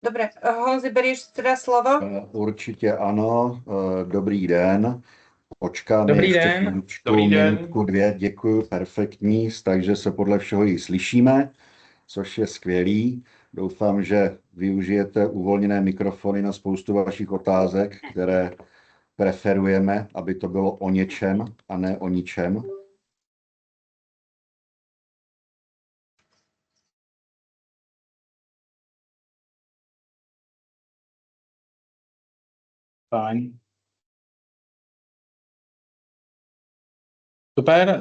Dobre, Honzi, berieš teda slovo? Určitě ano, dobrý den. Počkáme Dobrý ještě den. chvíličku, Dobrý den. minutku, dvě, děkuji, perfektní, takže se podle všeho i slyšíme, což je skvělý. Doufám, že využijete uvolněné mikrofony na spoustu vašich otázek, které preferujeme, aby to bylo o něčem a ne o ničem. Fajn. Super,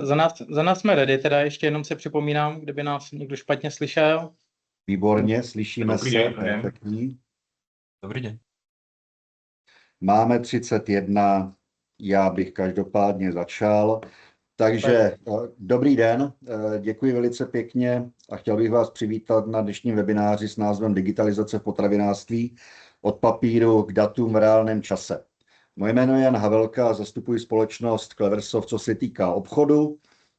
za nás jsme ready, teda ještě jenom se připomínám, kdyby nás někdo špatně slyšel. Výborně, slyšíme Dobrý se, den. perfektní. Dobrý den. Máme 31, já bych každopádně začal. Takže dobrý den, děkuji velice pěkně a chtěl bych vás přivítat na dnešním webináři s názvem Digitalizace v potravinářství od papíru k datům v reálném čase. Moje jméno je Jan Havelka a zastupuji společnost Cleversoft, co se týká obchodu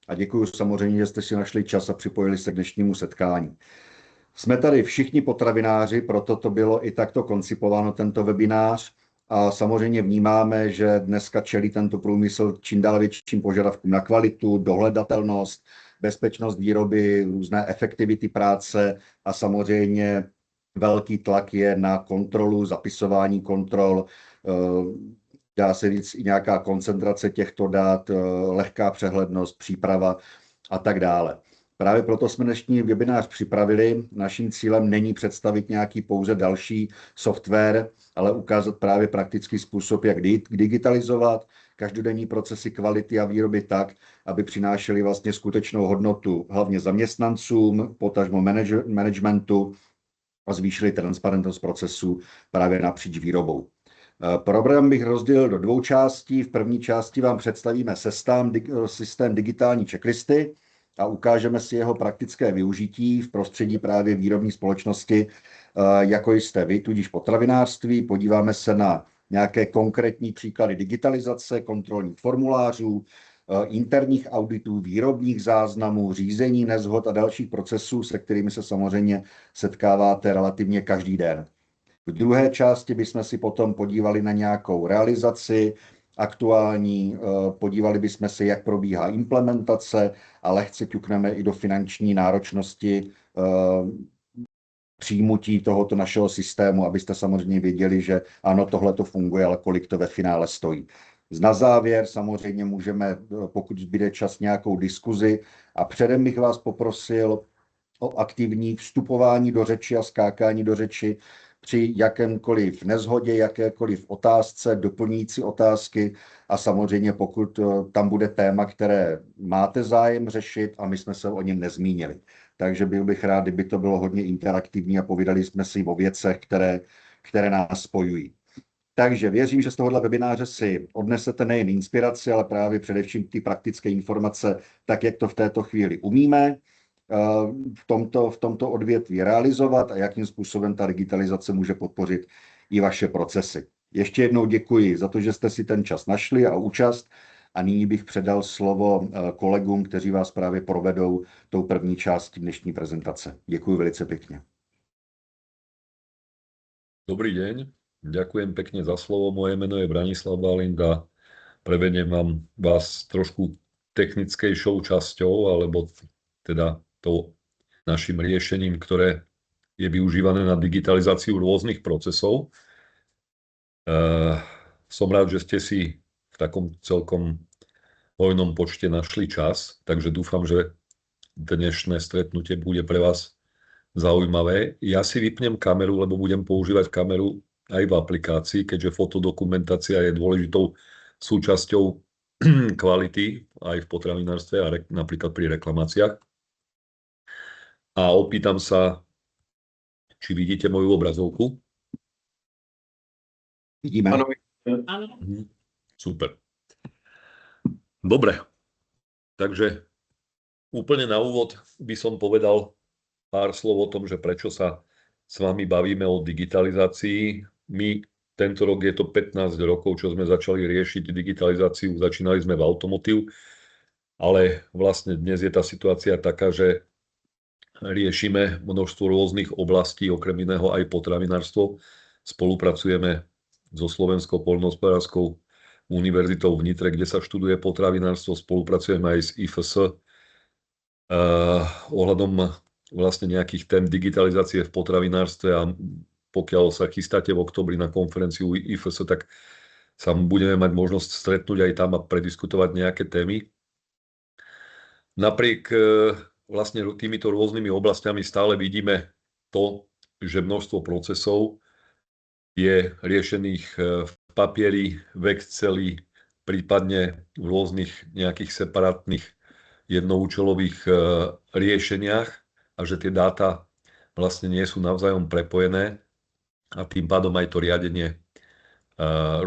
a děkuji samozřejmě, že jste si našli čas a připojili se k dnešnímu setkání. Jsme tady všichni potravináři, proto to bylo i takto koncipováno, tento webinář. A samozřejmě vnímáme, že dneska čelí tento průmysl čím dál větším požadavkům na kvalitu, dohledatelnost, bezpečnost výroby, různé efektivity práce a samozřejmě velký tlak je na kontrolu, zapisování kontrol, dá se říct i nějaká koncentrace těchto dat, lehká přehlednost, příprava a tak dále. Právě proto jsme dnešní webinář připravili. Naším cílem není představit nějaký pouze další software, ale ukázat právě praktický způsob, jak digitalizovat každodenní procesy kvality a výroby tak, aby přinášely vlastně skutečnou hodnotu hlavně zaměstnancům, potažmo managementu a zvýšili transparentnost procesů právě napříč výrobou. Program bych rozdělil do dvou částí. V první části vám představíme systém digitální checklisty a ukážeme si jeho praktické využití v prostředí právě výrobní společnosti, jako jste vy, tudíž potravinářství. Podíváme se na nějaké konkrétní příklady digitalizace, kontrolních formulářů, interních auditů, výrobních záznamů, řízení neshod a dalších procesů, se kterými se samozřejmě setkáváte relativně každý den. V druhé části bychom si potom podívali na nějakou realizaci aktuální, podívali bychom se, jak probíhá implementace a lehce ťukneme i do finanční náročnosti přijmutí tohoto našeho systému, abyste samozřejmě věděli, že ano, tohle to funguje, ale kolik to ve finále stojí. Na závěr samozřejmě můžeme, pokud zbyde čas, nějakou diskuzi a předem bych vás poprosil o aktivní vstupování do řeči a skákání do řeči při jakémkoliv neshodě, jakékoliv otázce, doplňující otázky a samozřejmě pokud tam bude téma, které máte zájem řešit a my jsme se o něm nezmínili. Takže bych rád, kdyby to bylo hodně interaktivní a povídali jsme si o věcech, které nás spojují. Takže věřím, že z tohohle webináře si odnesete nejen inspiraci, ale právě především ty praktické informace, tak jak to v této chvíli umíme v tomto odvětví realizovat a jakým způsobem ta digitalizace může podpořit i vaše procesy. Ještě jednou děkuji za to, že jste si ten čas našli a účast a nyní bych předal slovo kolegům, kteří vás právě provedou tou první částí dnešní prezentace. Děkuji velice pěkně. Dobrý deň, ďakujem pekne za slovo. Moje meno je Branislav Balind a prevediem vás trošku technickejšou časťou, alebo teda to našim riešením, ktoré je využívané na digitalizáciu rôznych procesov. Som rád, že ste si v takom celkom hojnom počte našli čas, takže dúfam, že dnešné stretnutie bude pre vás zaujímavé. Ja si vypnem kameru, lebo budem používať kameru aj v aplikácii, keďže fotodokumentácia je dôležitou súčasťou kvality aj v potravinárstve a napríklad pri reklamáciách. A opýtam sa, či vidíte moju obrazovku. Vidíme. Áno. Super. Dobre. Takže úplne na úvod by som povedal pár slov o tom, že prečo sa s vami bavíme o digitalizácii. My tento rok je to 15 rokov, čo sme začali riešiť digitalizáciu. Začínali sme v automotív, ale vlastne dnes je tá situácia taká, že riešime množstvo rôznych oblastí, okrem iného aj potravinárstvo. Spolupracujeme so Slovenskou poľnohospodárskou univerzitou v Nitre, kde sa študuje potravinárstvo. Spolupracujeme aj s IFS ohľadom vlastne nejakých tém digitalizácie v potravinárstve, a pokiaľ sa chystáte v októbri na konferenciu IFS, tak sa budeme mať možnosť stretnúť aj tam a prediskutovať nejaké témy. Napriek vlastne týmito rôznymi oblastiami stále vidíme to, že množstvo procesov je riešených v papieri, v Exceli, prípadne v rôznych nejakých separátnych jednoúčelových riešeniach, a že tie dáta vlastne nie sú navzájom prepojené, a tým pádom aj to riadenie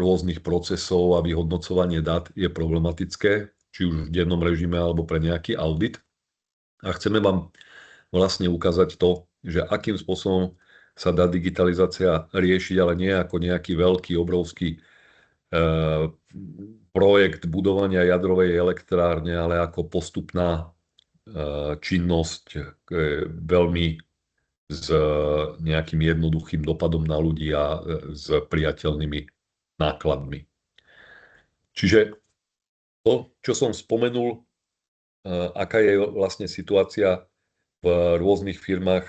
rôznych procesov a vyhodnocovanie dát je problematické, či už v dennom režime alebo pre nejaký audit. A chceme vám vlastne ukázať to, že akým spôsobom sa dá digitalizácia riešiť, ale nie ako nejaký veľký, obrovský projekt budovania jadrovej elektrárne, ale ako postupná činnosť, veľmi s nejakým jednoduchým dopadom na ľudí a s priateľnými nákladmi. Čiže to, čo som spomenul, aká je vlastne situácia v rôznych firmách,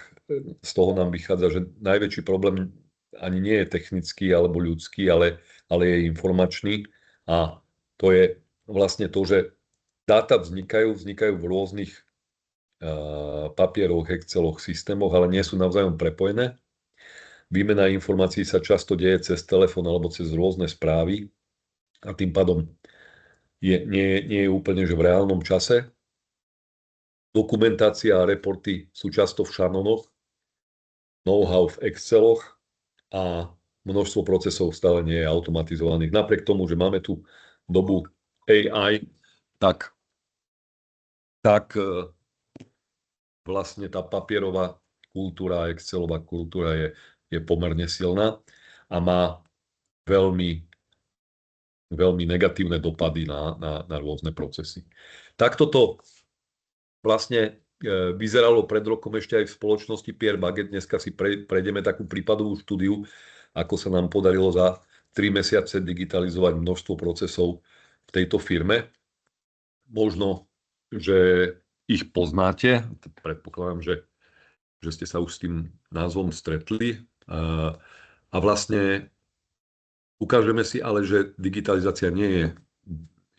z toho nám vychádza, že najväčší problém ani nie je technický alebo ľudský, ale je informačný, a to je vlastne to, že dáta vznikajú v rôznych papieroch, Exceloch, systémoch, ale nie sú navzájom prepojené. Výmena informácií sa často deje cez telefón alebo cez rôzne správy, a tým pádom nie je úplne že v reálnom čase. Dokumentácia a reporty sú často v šanónoch, know-how v Exceloch, a množstvo procesov stále nie je automatizovaných. Napriek tomu, že máme tu dobu AI, tak vlastne tá papierová kultúra, Excelová kultúra je pomerne silná a má veľmi negatívne dopady na rôzne procesy. Takto to vlastne vyzeralo pred rokom ešte aj v spoločnosti Pierre Baget. Dneska si prejdeme takú prípadovú štúdiu, ako sa nám podarilo za 3 mesiace digitalizovať množstvo procesov v tejto firme. Možno, že ich poznáte, predpokladám, že ste sa už s tým názvom stretli. A vlastne ukážeme si ale, že digitalizácia nie je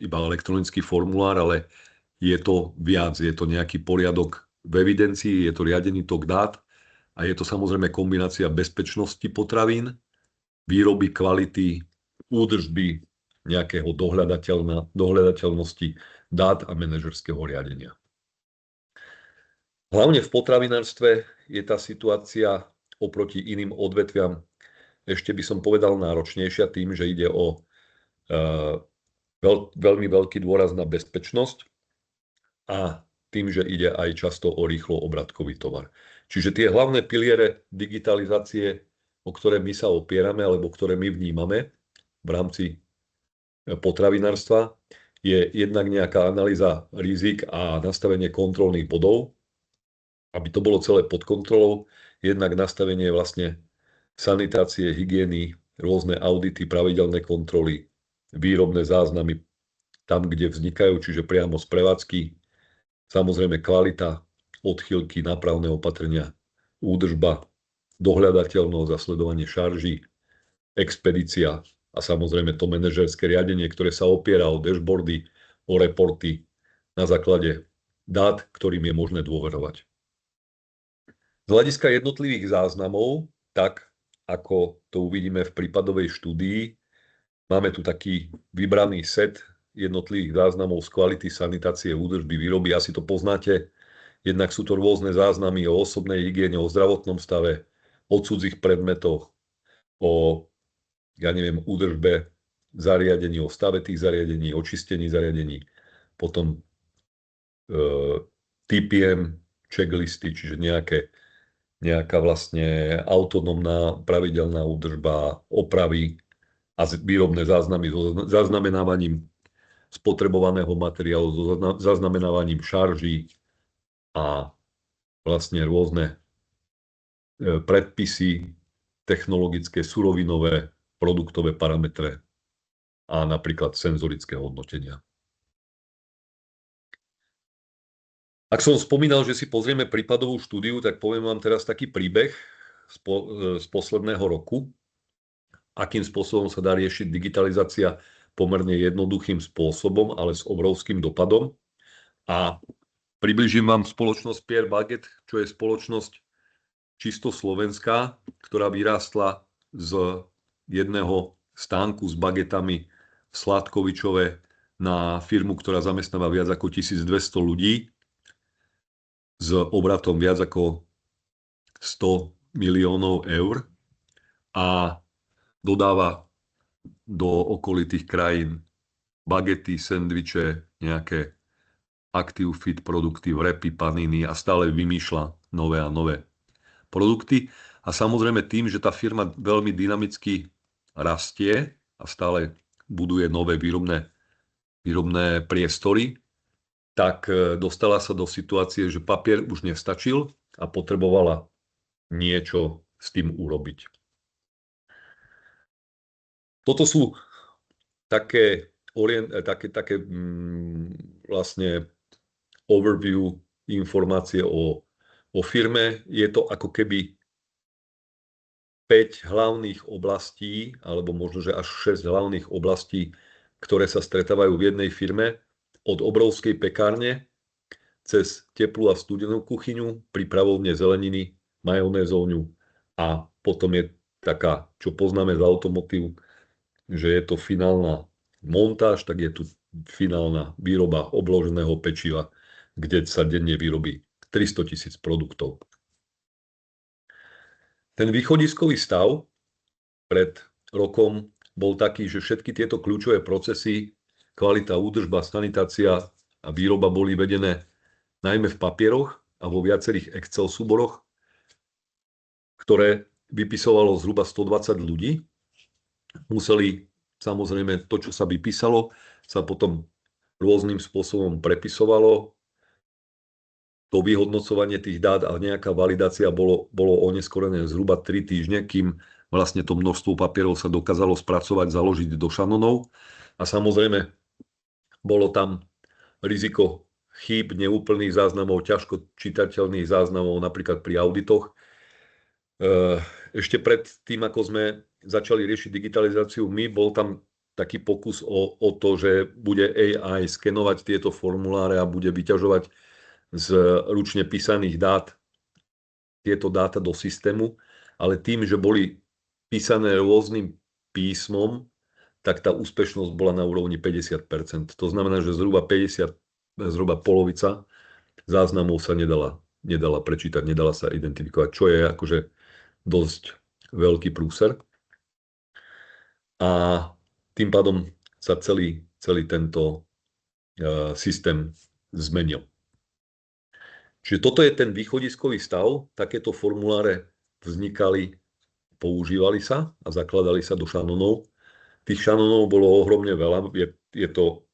iba elektronický formulár, ale je to viac, je to nejaký poriadok v evidencii, je to riadený tok dát, a je to samozrejme kombinácia bezpečnosti potravín, výroby, kvality, údržby, nejakého dohľadateľnosti dát a manažerského riadenia. Hlavne v potravinárstve je tá situácia oproti iným odvetviam, ešte by som povedal, náročnejšia tým, že ide o veľmi veľký dôraz na bezpečnosť a tým, že ide aj často o rýchlo obratkový tovar. Čiže tie hlavné piliere digitalizácie, o ktoré my sa opierame alebo ktoré my vnímame v rámci potravinárstva, je jednak nejaká analýza rizik a nastavenie kontrolných bodov, aby to bolo celé pod kontrolou, jednak nastavenie vlastne sanitácie, hygieny, rôzne audity, pravidelné kontroly, výrobné záznamy tam, kde vznikajú, čiže priamo z prevádzky, samozrejme kvalita, odchýlky, nápravné opatrenia, údržba, dohľadateľnosť, zasledovanie šarží, expedícia a samozrejme to manažerské riadenie, ktoré sa opiera o dashboardy, o reporty na základe dát, ktorým je možné dôverovať. Z hľadiska jednotlivých záznamov, tak ako to uvidíme v prípadovej štúdii, máme tu taký vybraný set jednotlivých záznamov z kvality, sanitácie, údržby, výroby. Asi to poznáte. Jednak sú to rôzne záznamy o osobnej hygiene, o zdravotnom stave, o cudzích predmetoch, o, údržbe zariadení, o stave tých zariadení, o čistení zariadení. Potom TPM, checklisty, čiže nejaká vlastne autonómna pravidelná údržba, opravy a výrobné záznamy so zaznamenávaním spotrebovaného materiálu, so zaznamenávaním šarží a vlastne rôzne predpisy, technologické, surovinové, produktové parametre a napríklad senzorické hodnotenia. Ak som spomínal, že si pozrieme prípadovú štúdiu, tak poviem vám teraz taký príbeh z posledného roku, akým spôsobom sa dá riešiť digitalizácia pomerne jednoduchým spôsobom, ale s obrovským dopadom. A približím vám spoločnosť Pierre Baguette, čo je spoločnosť čisto slovenská, ktorá vyrástla z jedného stánku s bagetami v Sládkovičove na firmu, ktorá zamestnáva viac ako 1200 ľudí s obratom viac ako 100 miliónov eur a dodáva do okolitých krajín bagety, sendviče, nejaké Active Fit produkty, wrapy, paniny a stále vymýšľa nové a nové produkty. A samozrejme tým, že tá firma veľmi dynamicky rastie a stále buduje nové výrobné priestory, tak dostala sa do situácie, že papier už nestačil a potrebovala niečo s tým urobiť. Toto sú také vlastne overview informácie o firme. Je to ako keby 5 hlavných oblastí, alebo možno, že až 6 hlavných oblastí, ktoré sa stretávajú v jednej firme, od obrovskej pekárne cez teplú a studenú kuchyňu, prípravovne zeleniny, majonézovňu a potom je taká, čo poznáme z automotívu, že je to finálna montáž, tak je tu finálna výroba obloženého pečiva, kde sa denne vyrobí 300 000 produktov. Ten východiskový stav pred rokom bol taký, že všetky tieto kľúčové procesy, kvalita, údržba, sanitácia a výroba boli vedené najmä v papieroch a vo viacerých Excel súboroch, ktoré vypisovalo zhruba 120 ľudí. Museli samozrejme to, čo sa vypísalo, sa potom rôznym spôsobom prepisovalo. To vyhodnocovanie tých dát a nejaká validácia bolo oneskorené zhruba 3 týždne, kým vlastne to množstvo papierov sa dokázalo spracovať, založiť do šanonov. A samozrejme, bolo tam riziko chýb, neúplných záznamov, ťažko čitateľných záznamov, napríklad pri auditoch. Ešte pred tým, ako sme začali riešiť digitalizáciu, bol tam taký pokus o to, že bude AI skenovať tieto formuláre a bude vyťažovať z ručne písaných dát tieto dáta do systému, ale tým, že boli písané rôznym písmom, tak tá úspešnosť bola na úrovni 50%. To znamená, že zhruba polovica záznamov sa nedala prečítať, nedala sa identifikovať, čo je akože dosť veľký prúser. A tým pádom sa celý tento systém zmenil. Čiže toto je ten východiskový stav. Takéto formuláre vznikali, používali sa a zakladali sa do šanonov. Tých šanonov bolo ohromne veľa. Je to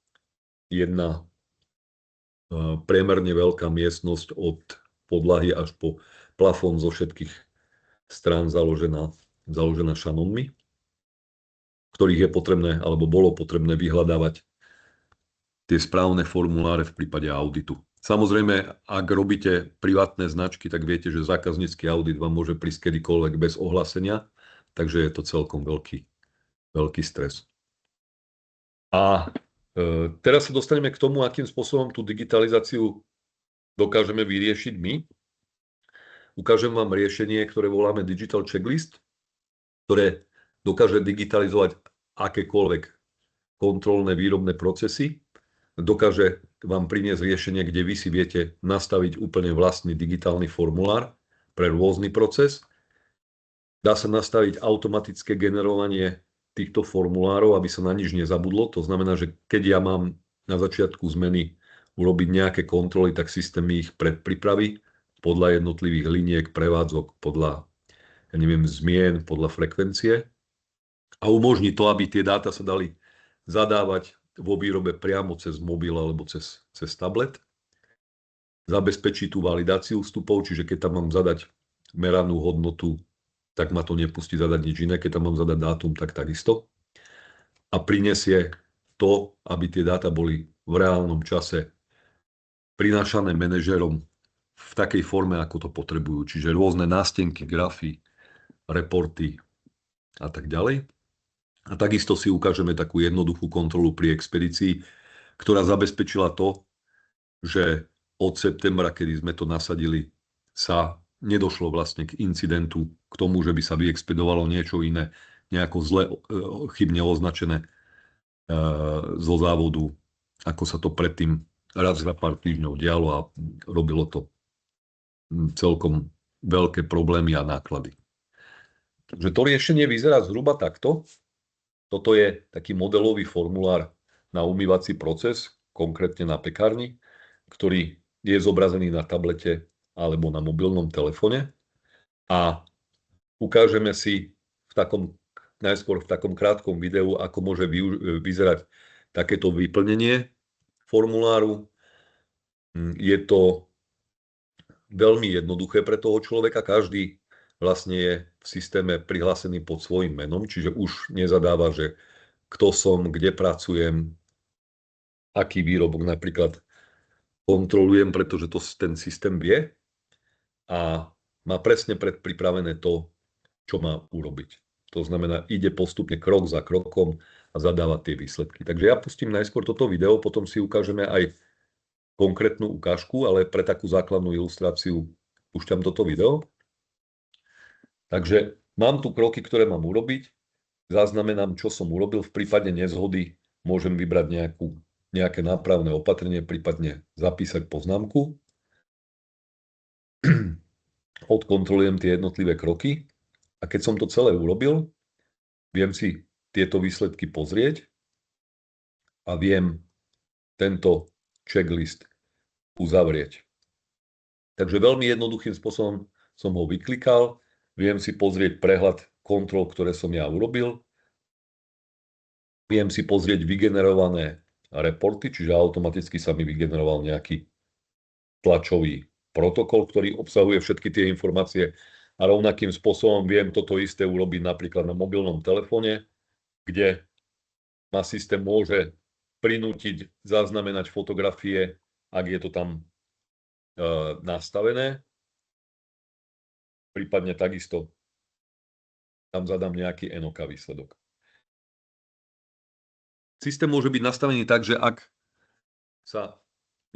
jedna priemerne veľká miestnosť od podlahy až po plafón zo všetkých strán založená šanonmi, ktorých je potrebné, alebo bolo potrebné vyhľadávať tie správne formuláre v prípade auditu. Samozrejme, ak robíte privátne značky, tak viete, že zákaznícky audit vám môže prísť kedykoľvek bez ohlásenia, takže je to celkom veľký stres. A teraz sa dostaneme k tomu, akým spôsobom tú digitalizáciu dokážeme vyriešiť my. Ukážem vám riešenie, ktoré voláme Digital Checklist, ktoré dokáže digitalizovať akékoľvek kontrolné výrobné procesy. Dokáže vám priniesť riešenie, kde vy si viete nastaviť úplne vlastný digitálny formulár pre rôzny proces. Dá sa nastaviť automatické generovanie týchto formulárov, aby sa na nič nezabudlo. To znamená, že keď ja mám na začiatku zmeny urobiť nejaké kontroly, tak systém ich predpripraví podľa jednotlivých liniek, prevádzok, podľa zmien, podľa frekvencie a umožní to, aby tie dáta sa dali zadávať vo výrobe priamo cez mobil alebo cez tablet. zabezpečí tú validáciu vstupov, čiže keď tam mám zadať meranú hodnotu, tak ma to nepustí zadať nič iné, keď tam mám zadať dátum, tak takisto. A prinesie to, aby tie dáta boli v reálnom čase prinášané manažerom v takej forme, ako to potrebujú. Čiže rôzne nástenky, grafy, reporty a tak ďalej. A takisto si ukážeme takú jednoduchú kontrolu pri expedícii, ktorá zabezpečila to, že od septembra, kedy sme to nasadili, sa nedošlo vlastne k incidentu, k tomu, že by sa vyexpedovalo niečo iné, nejako zle, chybne označené zo závodu, ako sa to predtým raz za pár týždňov dialo a robilo to celkom veľké problémy a náklady. Takže to riešenie vyzerá zhruba takto. Toto je taký modelový formulár na umývací proces, konkrétne na pekárni, ktorý je zobrazený na tablete alebo na mobilnom telefóne. A ukážeme si najskôr v takom krátkom videu, ako môže vyzerať takéto vyplnenie formuláru. Je to veľmi jednoduché pre toho človeka. Každý vlastne je v systéme prihlásený pod svojím menom, čiže už nezadáva, že kto som, kde pracujem, aký výrobok napríklad kontrolujem, pretože to ten systém vie a má presne predpripravené to, čo má urobiť. To znamená, ide postupne krok za krokom a zadáva tie výsledky. Takže ja pustím najskôr toto video, potom si ukážeme aj konkrétnu ukážku, ale pre takú základnú ilustráciu púšťam toto video. Takže mám tu kroky, ktoré mám urobiť, zaznamenám, čo som urobil, v prípade nezhody môžem vybrať nejaké nápravné opatrenie, prípadne zapísať poznámku. Odkontrolujem tie jednotlivé kroky a keď som to celé urobil, viem si tieto výsledky pozrieť a viem tento checklist uzavrieť. Takže veľmi jednoduchým spôsobom som ho vyklikal, viem si pozrieť prehľad kontrol, ktoré som ja urobil, viem si pozrieť vygenerované reporty, čiže automaticky sa mi vygeneroval nejaký tlačový protokol, ktorý obsahuje všetky tie informácie a rovnakým spôsobom viem toto isté urobiť napríklad na mobilnom telefóne, kde ma systém môže prinútiť zaznamenať fotografie, ak je to tam nastavené. Prípadne takisto tam zadám nejaký NOK výsledok. Systém môže byť nastavený tak, že ak sa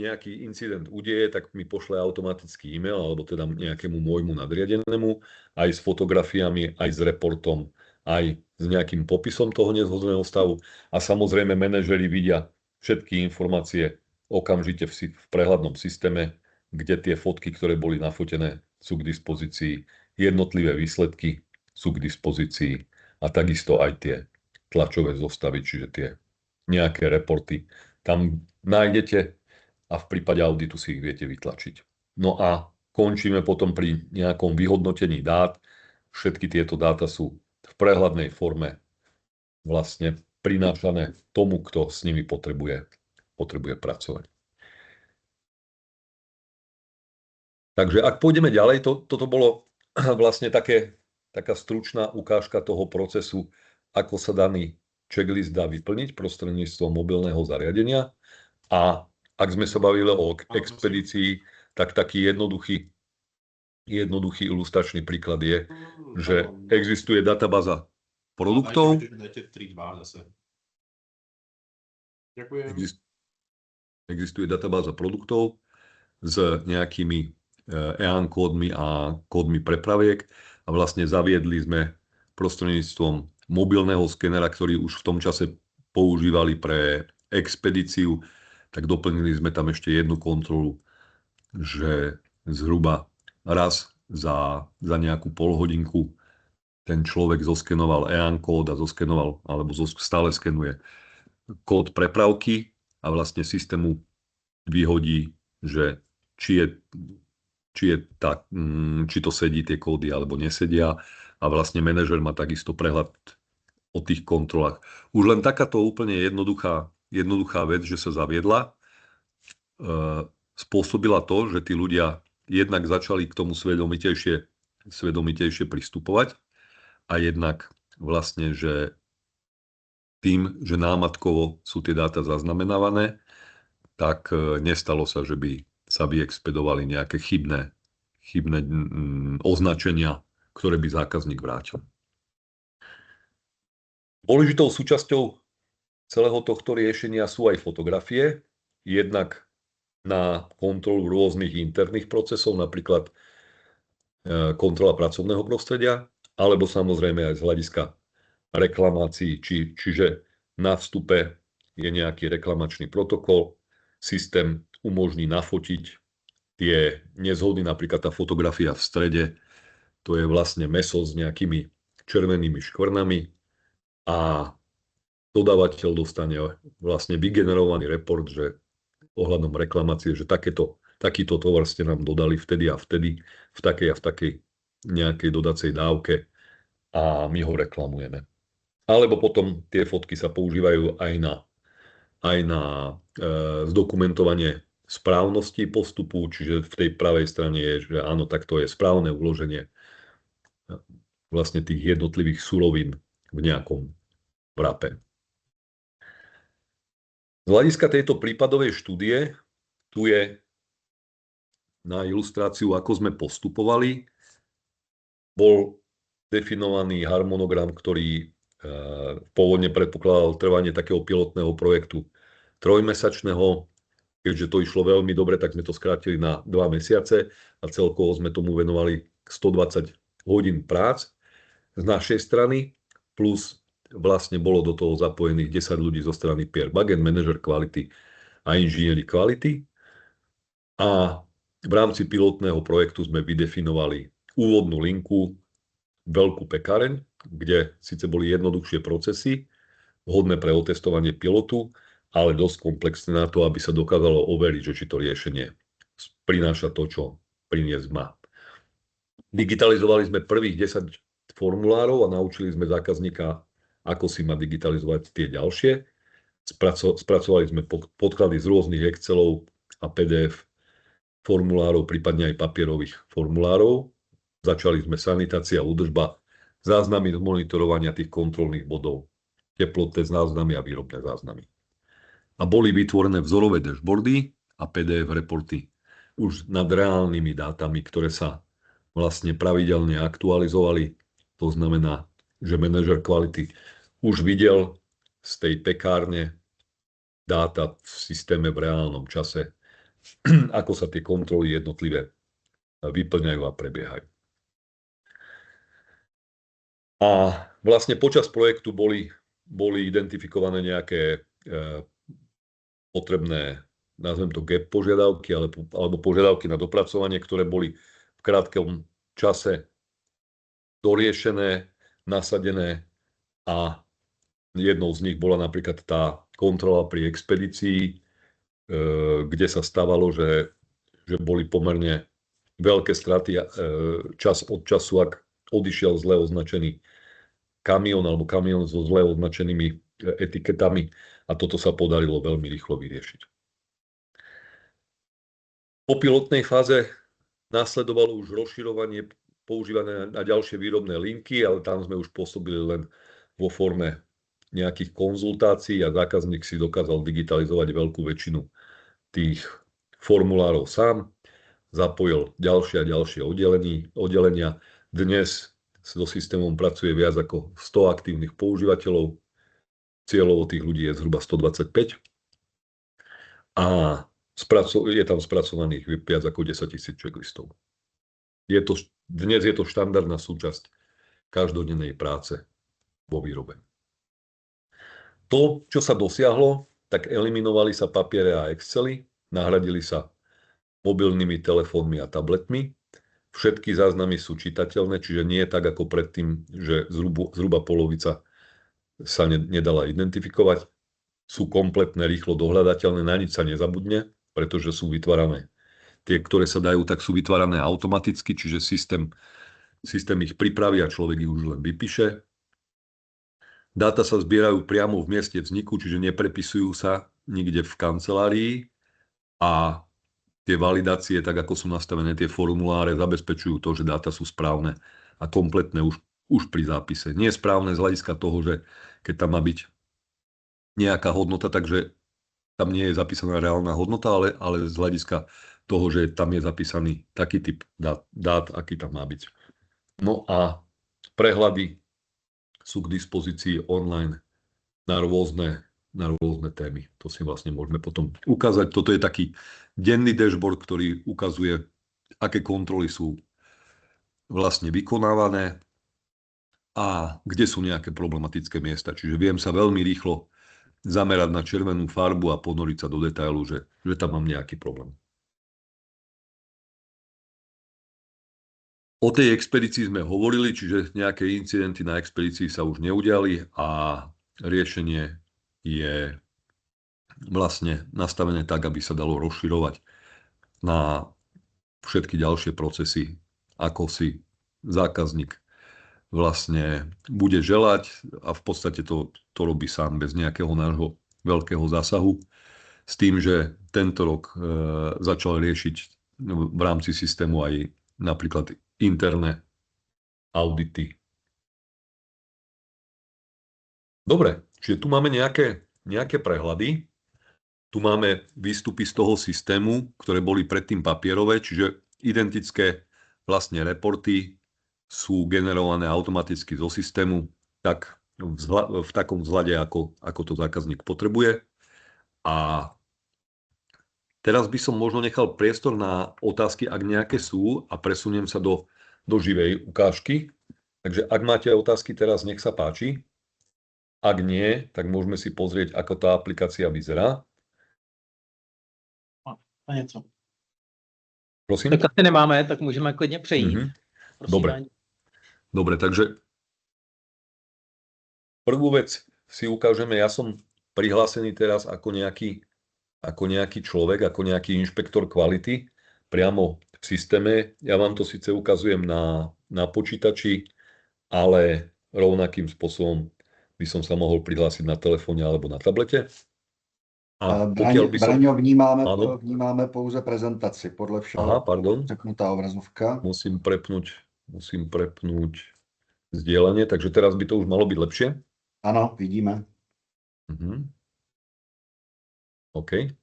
nejaký incident udeje, tak mi pošle automatický e-mail, alebo teda nejakému môjmu nadriadenému, aj s fotografiami, aj s reportom, aj s nejakým popisom toho nezhodného stavu. A samozrejme manažeri vidia všetky informácie okamžite v prehľadnom systéme, kde tie fotky, ktoré boli nafotené, sú k dispozícii, jednotlivé výsledky sú k dispozícii a takisto aj tie tlačové zostavy, čiže tie nejaké reporty tam nájdete a v prípade auditu si ich viete vytlačiť. No a končíme potom pri nejakom vyhodnotení dát. Všetky tieto dáta sú v prehľadnej forme vlastne prinášané tomu, kto s nimi potrebuje pracovať. Takže ak pôjdeme ďalej, toto bolo vlastne taká stručná ukážka toho procesu, ako sa daný checklist dá vyplniť prostredníctvom mobilného zariadenia. A ak sme sa bavili o expedícii, tak taký jednoduchý ilustračný príklad je, že existuje databáza produktov. Existuje databáza produktov s nejakými EAN kódmi a kódmi prepraviek a vlastne zaviedli sme prostredníctvom mobilného skenera, ktorý už v tom čase používali pre expedíciu, tak doplnili sme tam ešte jednu kontrolu, že zhruba raz za nejakú polhodinku ten človek zoskenoval EAN kód a zoskenoval, alebo stále skenuje kód prepravky a vlastne systému vyhodí, že či to sedí tie kódy alebo nesedia a vlastne manažer má takisto prehľad o tých kontrolách. Už len takáto úplne jednoduchá vec, že sa zaviedla, spôsobila to, že tí ľudia jednak začali k tomu svedomitejšie pristupovať a jednak vlastne, že tým, že námatkovo sú tie dáta zaznamenávané, tak nestalo sa, že by sa vyexpedovali nejaké chybné označenia, ktoré by zákazník vrátil. Dôležitou súčasťou celého tohto riešenia sú aj fotografie, jednak na kontrolu rôznych interných procesov, napríklad kontrola pracovného prostredia, alebo samozrejme aj z hľadiska reklamácií, čiže na vstupe je nejaký reklamačný protokol, systém umožní nafotiť tie nezhody, napríklad tá fotografia v strede, to je vlastne mäso s nejakými červenými škvrnami a dodávateľ dostane vlastne vygenerovaný report, že ohľadom reklamácie, že takýto tovar ste nám dodali vtedy a vtedy, v takej a v takej nejakej dodacej dávke a my ho reklamujeme. Alebo potom tie fotky sa používajú aj na zdokumentovanie správnosti postupu, čiže v tej pravej strane je, že áno, tak to je správne uloženie vlastne tých jednotlivých surovín v nejakom vrape. Z hľadiska tejto prípadovej štúdie tu je na ilustráciu, ako sme postupovali, bol definovaný harmonogram, ktorý pôvodne predpokladal trvanie takého pilotného projektu 3-mesačného. Keďže to išlo veľmi dobre, tak sme to skrátili na 2 mesiace a celkovo sme tomu venovali 120 hodín prác z našej strany, plus vlastne bolo do toho zapojených 10 ľudí zo strany Pierre Bagen, manažer kvality a inžinieri kvality. A v rámci pilotného projektu sme vydefinovali úvodnú linku, veľkú pekáreň, kde síce boli jednoduchšie procesy, vhodné pre otestovanie pilotu, ale dosť komplexné na to, aby sa dokázalo overiť, že či to riešenie prináša to, čo priniesť má. Digitalizovali sme prvých 10 formulárov a naučili sme zákazníka, ako si má digitalizovať tie ďalšie. Spracovali sme podklady z rôznych Excelov a PDF formulárov, prípadne aj papierových formulárov. Začali sme sanitácia, údržba, záznamy z monitorovania tých kontrolných bodov, teplotné záznamy a výrobné záznamy. A boli vytvorené vzorové dashboardy a PDF reporty už nad reálnymi dátami, ktoré sa vlastne pravidelne aktualizovali. To znamená, že manažer kvality už videl z tej pekárne dáta v systéme v reálnom čase, ako sa tie kontroly jednotlivé vyplňajú a prebiehajú. A vlastne počas projektu boli identifikované nejaké potrebné, nazvem to gap požiadavky, alebo požiadavky na dopracovanie, ktoré boli v krátkom čase doriešené, nasadené a jednou z nich bola napríklad tá kontrola pri expedícii, kde sa stávalo, že boli pomerne veľké straty čas od času, ak odišiel zle označený kamión alebo kamión so zle označenými etiketami a toto sa podarilo veľmi rýchlo vyriešiť. Po pilotnej fáze nasledovalo už rozširovanie používané na ďalšie výrobné linky, ale tam sme už pôsobili len vo forme nejakých konzultácií a zákazník si dokázal digitalizovať veľkú väčšinu tých formulárov sám, zapojil ďalšie a ďalšie oddelenia. Dnes so systémom pracuje viac ako 100 aktívnych používateľov, cieľovo tých ľudí je zhruba 125 a je tam spracovaných viac ako 10 000 checklistov. Dnes je to štandardná súčasť každodennej práce vo výrobe. To, čo sa dosiahlo, tak eliminovali sa papiere a Excely, nahradili sa mobilnými telefónmi a tabletmi. Všetky záznamy sú čitateľné, čiže nie je tak ako predtým, že zhruba polovica sa nedala identifikovať. Sú kompletné, rýchlo dohľadateľné, na nič sa nezabudne, pretože sú vytvárané. Tie, ktoré sa dajú, tak sú vytvárané automaticky, čiže systém ich pripraví a človek ich už len vypíše. Dáta sa zbierajú priamo v mieste vzniku, čiže neprepisujú sa nikde v kancelárii a tie validácie, tak ako sú nastavené tie formuláre, zabezpečujú to, že dáta sú správne a kompletné už pri zápise. Nie je správne z hľadiska toho, že keď tam má byť nejaká hodnota, takže tam nie je zapísaná reálna hodnota, ale z hľadiska toho, že tam je zapísaný taký typ dát, aký tam má byť. No a prehľady sú k dispozícii online na rôzne témy. To si vlastne môžeme potom ukázať. Toto je taký denný dashboard, ktorý ukazuje, aké kontroly sú vlastne vykonávané a kde sú nejaké problematické miesta. Čiže viem sa veľmi rýchlo zamerať na červenú farbu a ponoriť sa do detailu, že tam mám nejaký problém. O tej expedícii sme hovorili, čiže nejaké incidenty na expedícii sa už neudiali a riešenie je vlastne nastavené tak, aby sa dalo rozširovať na všetky ďalšie procesy, ako si zákazník vlastne bude želať a v podstate to robí sám bez nejakého nášho veľkého zásahu. S tým, že tento rok začal riešiť v rámci systému aj napríklad interné audity. Dobre, čiže tu máme nejaké prehľady. Tu máme výstupy z toho systému, ktoré boli predtým papierové, čiže identické vlastne reporty sú generované automaticky zo systému tak v takom vzhľade, ako to zákazník potrebuje. A teraz by som možno nechal priestor na otázky, ak nejaké sú, a presuniem sa do živej ukážky. Takže ak máte otázky teraz, nech sa páči. Ak nie, tak môžeme si pozrieť, ako tá aplikácia vyzerá. A něco. Prosím? Tak asi nemáme, tak můžeme klidně přejít. Prosím, Dobre. Dani. Dobre, takže prvú vec si ukážeme. Ja som prihlásený teraz ako nejaký človek, ako nejaký inšpektor kvality priamo v systéme. Ja vám to síce ukazujem na počítači, ale rovnakým spôsobom by som sa mohol prihlásiť na telefóne alebo na tablete. A pokiaľ by som... Braňo, vnímáme pouze prezentaci, podle všeho. Aha, pardon. Přepnutá obrazovka. Musím prepnúť zdieľanie, takže teraz by to už malo byť lepšie. Ano, vidíme. OK.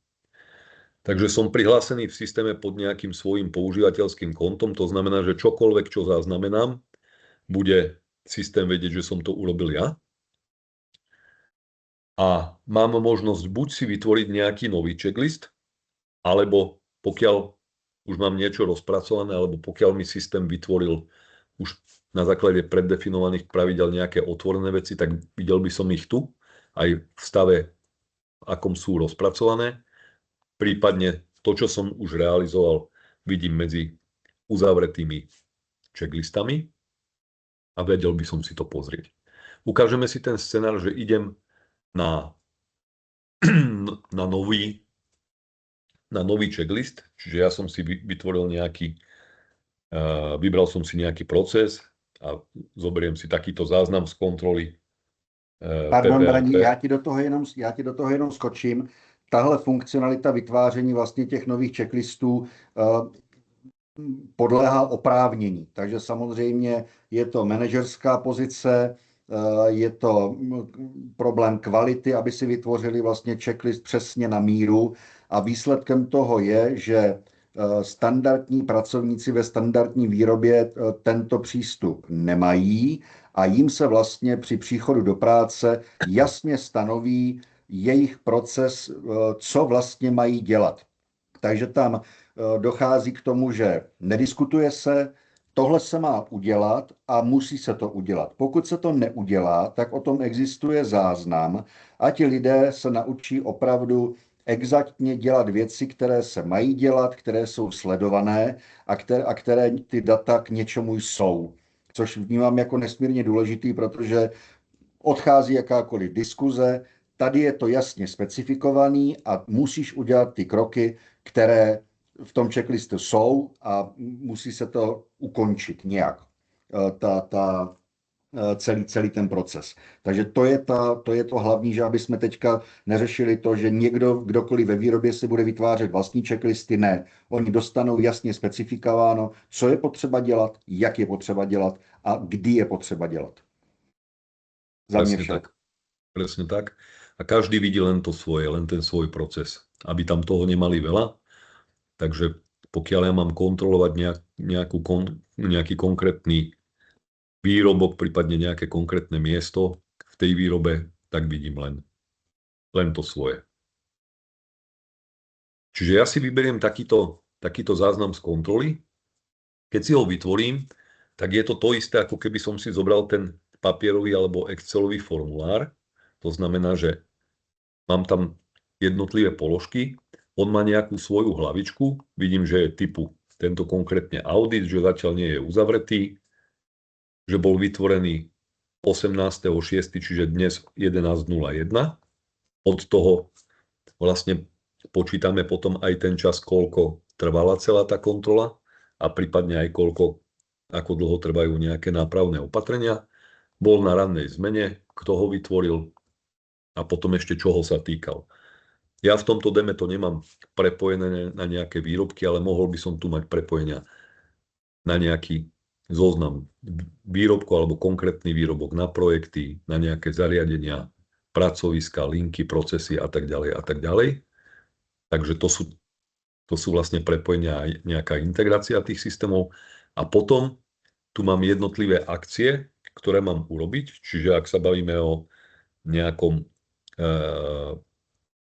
Takže som prihlásený v systéme pod nejakým svojím používateľským kontom, to znamená, že čokoľvek, čo zaznamenám, bude systém vedieť, že som to urobil ja. A mám možnosť buď si vytvoriť nejaký nový checklist, alebo pokiaľ už mám niečo rozpracované, alebo pokiaľ mi systém vytvoril už na základe preddefinovaných pravidel nejaké otvorené veci, tak videl by som ich tu, aj v stave, akom sú rozpracované. Prípadne to, čo som už realizoval, vidím medzi uzavretými checklistami a vedel by som si to pozrieť. Ukážeme si ten scenár, že idem na nový checklist, čiže ja som si vytvoril vybral som si nejaký proces a zoberiem si takýto záznam z kontroly. Pardon, Braní, já ti do toho jenom skočím. Tahle funkcionalita vytváření vlastně těch nových checklistů podléhá oprávnění. Takže samozřejmě je to manažerská pozice, je to problém kvality, aby si vytvořili vlastně checklist přesně na míru a výsledkem toho je, že standardní pracovníci ve standardní výrobě tento přístup nemají a jim se vlastně při příchodu do práce jasně stanoví jejich proces, co vlastně mají dělat. Takže tam dochází k tomu, že nediskutuje se, tohle se má udělat a musí se to udělat. Pokud se to neudělá, tak o tom existuje záznam a ti lidé se naučí opravdu exaktně dělat věci, které se mají dělat, které jsou sledované a které ty data k něčemu jsou. Což vnímám jako nesmírně důležitý, protože odchází jakákoliv diskuze, tady je to jasně specifikovaný a musíš udělat ty kroky, které v tom checklistu jsou a musí se to ukončit nějak. Ta celý ten proces. Takže to je to hlavní, že aby jsme teďka neřešili to, že kdokoliv ve výrobě si bude vytvářet vlastní checklisty. Ne, oni dostanou jasně specifikováno, co je potřeba dělat, jak je potřeba dělat a kdy je potřeba dělat. Za mě však. Tak. Presne tak. A každý vidí len to svoje, len ten svoj proces. Aby tam toho nemali veľa. Takže pokiaľ ja mám kontrolovať nejaký konkrétny výrobok, prípadne nejaké konkrétne miesto v tej výrobe, tak vidím len to svoje. Čiže ja si vyberiem takýto záznam z kontroly. Keď si ho vytvorím, tak je to isté, ako keby som si zobral ten papierový alebo Excelový formulár. To znamená, že mám tam jednotlivé položky, on má nejakú svoju hlavičku, vidím, že je typu tento konkrétne audit, že zatiaľ nie je uzavretý, že bol vytvorený 18.6., čiže dnes 11.01. Od toho vlastne počítame potom aj ten čas, koľko trvala celá tá kontrola a prípadne aj ako dlho trvajú nejaké nápravné opatrenia. Bol na rannej zmene, kto ho vytvoril a potom ešte čoho sa týkal. Ja v tomto deme to nemám prepojené na nejaké výrobky, ale mohol by som tu mať prepojenia na nejaký zoznam výrobku alebo konkrétny výrobok na projekty, na nejaké zariadenia, pracoviska, linky, procesy a tak ďalej a tak ďalej. Takže to sú vlastne prepojenia aj nejaká integrácia tých systémov. A potom tu mám jednotlivé akcie, ktoré mám urobiť. Čiže ak sa bavíme o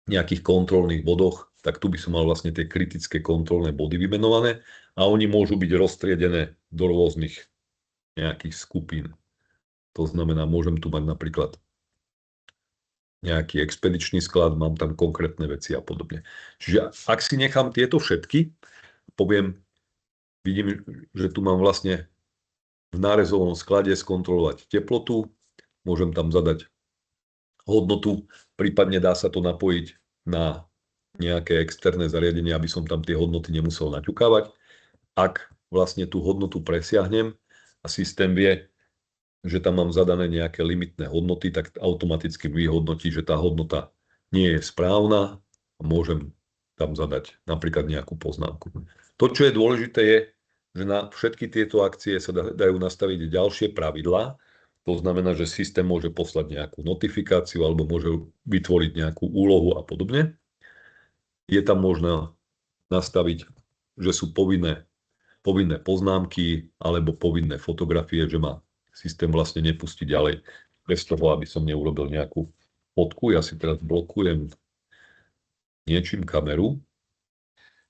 nejakých kontrolných bodoch, tak tu by som mal vlastne tie kritické kontrolné body vymenované a oni môžu byť roztriedené do rôznych nejakých skupín. To znamená, môžem tu mať napríklad nejaký expedičný sklad, mám tam konkrétne veci a podobne. Čiže ak si nechám tieto všetky, vidím, že tu mám vlastne v nárezovom sklade skontrolovať teplotu, môžem tam zadať hodnotu, prípadne dá sa to napojiť na nejaké externé zariadenie, aby som tam tie hodnoty nemusel naťukávať. Ak vlastne tú hodnotu presiahnem a systém vie, že tam mám zadané nejaké limitné hodnoty, tak automaticky vyhodnotí, že tá hodnota nie je správna a môžem tam zadať napríklad nejakú poznámku. To, čo je dôležité, je, že na všetky tieto akcie sa dajú nastaviť ďalšie pravidlá. To znamená, že systém môže poslať nejakú notifikáciu alebo môže vytvoriť nejakú úlohu a podobne. Je tam možné nastaviť, že sú povinné poznámky alebo povinné fotografie, že ma systém vlastne nepustí ďalej bez toho, aby som neurobil nejakú fotku. Ja si teraz blokujem niečím kameru.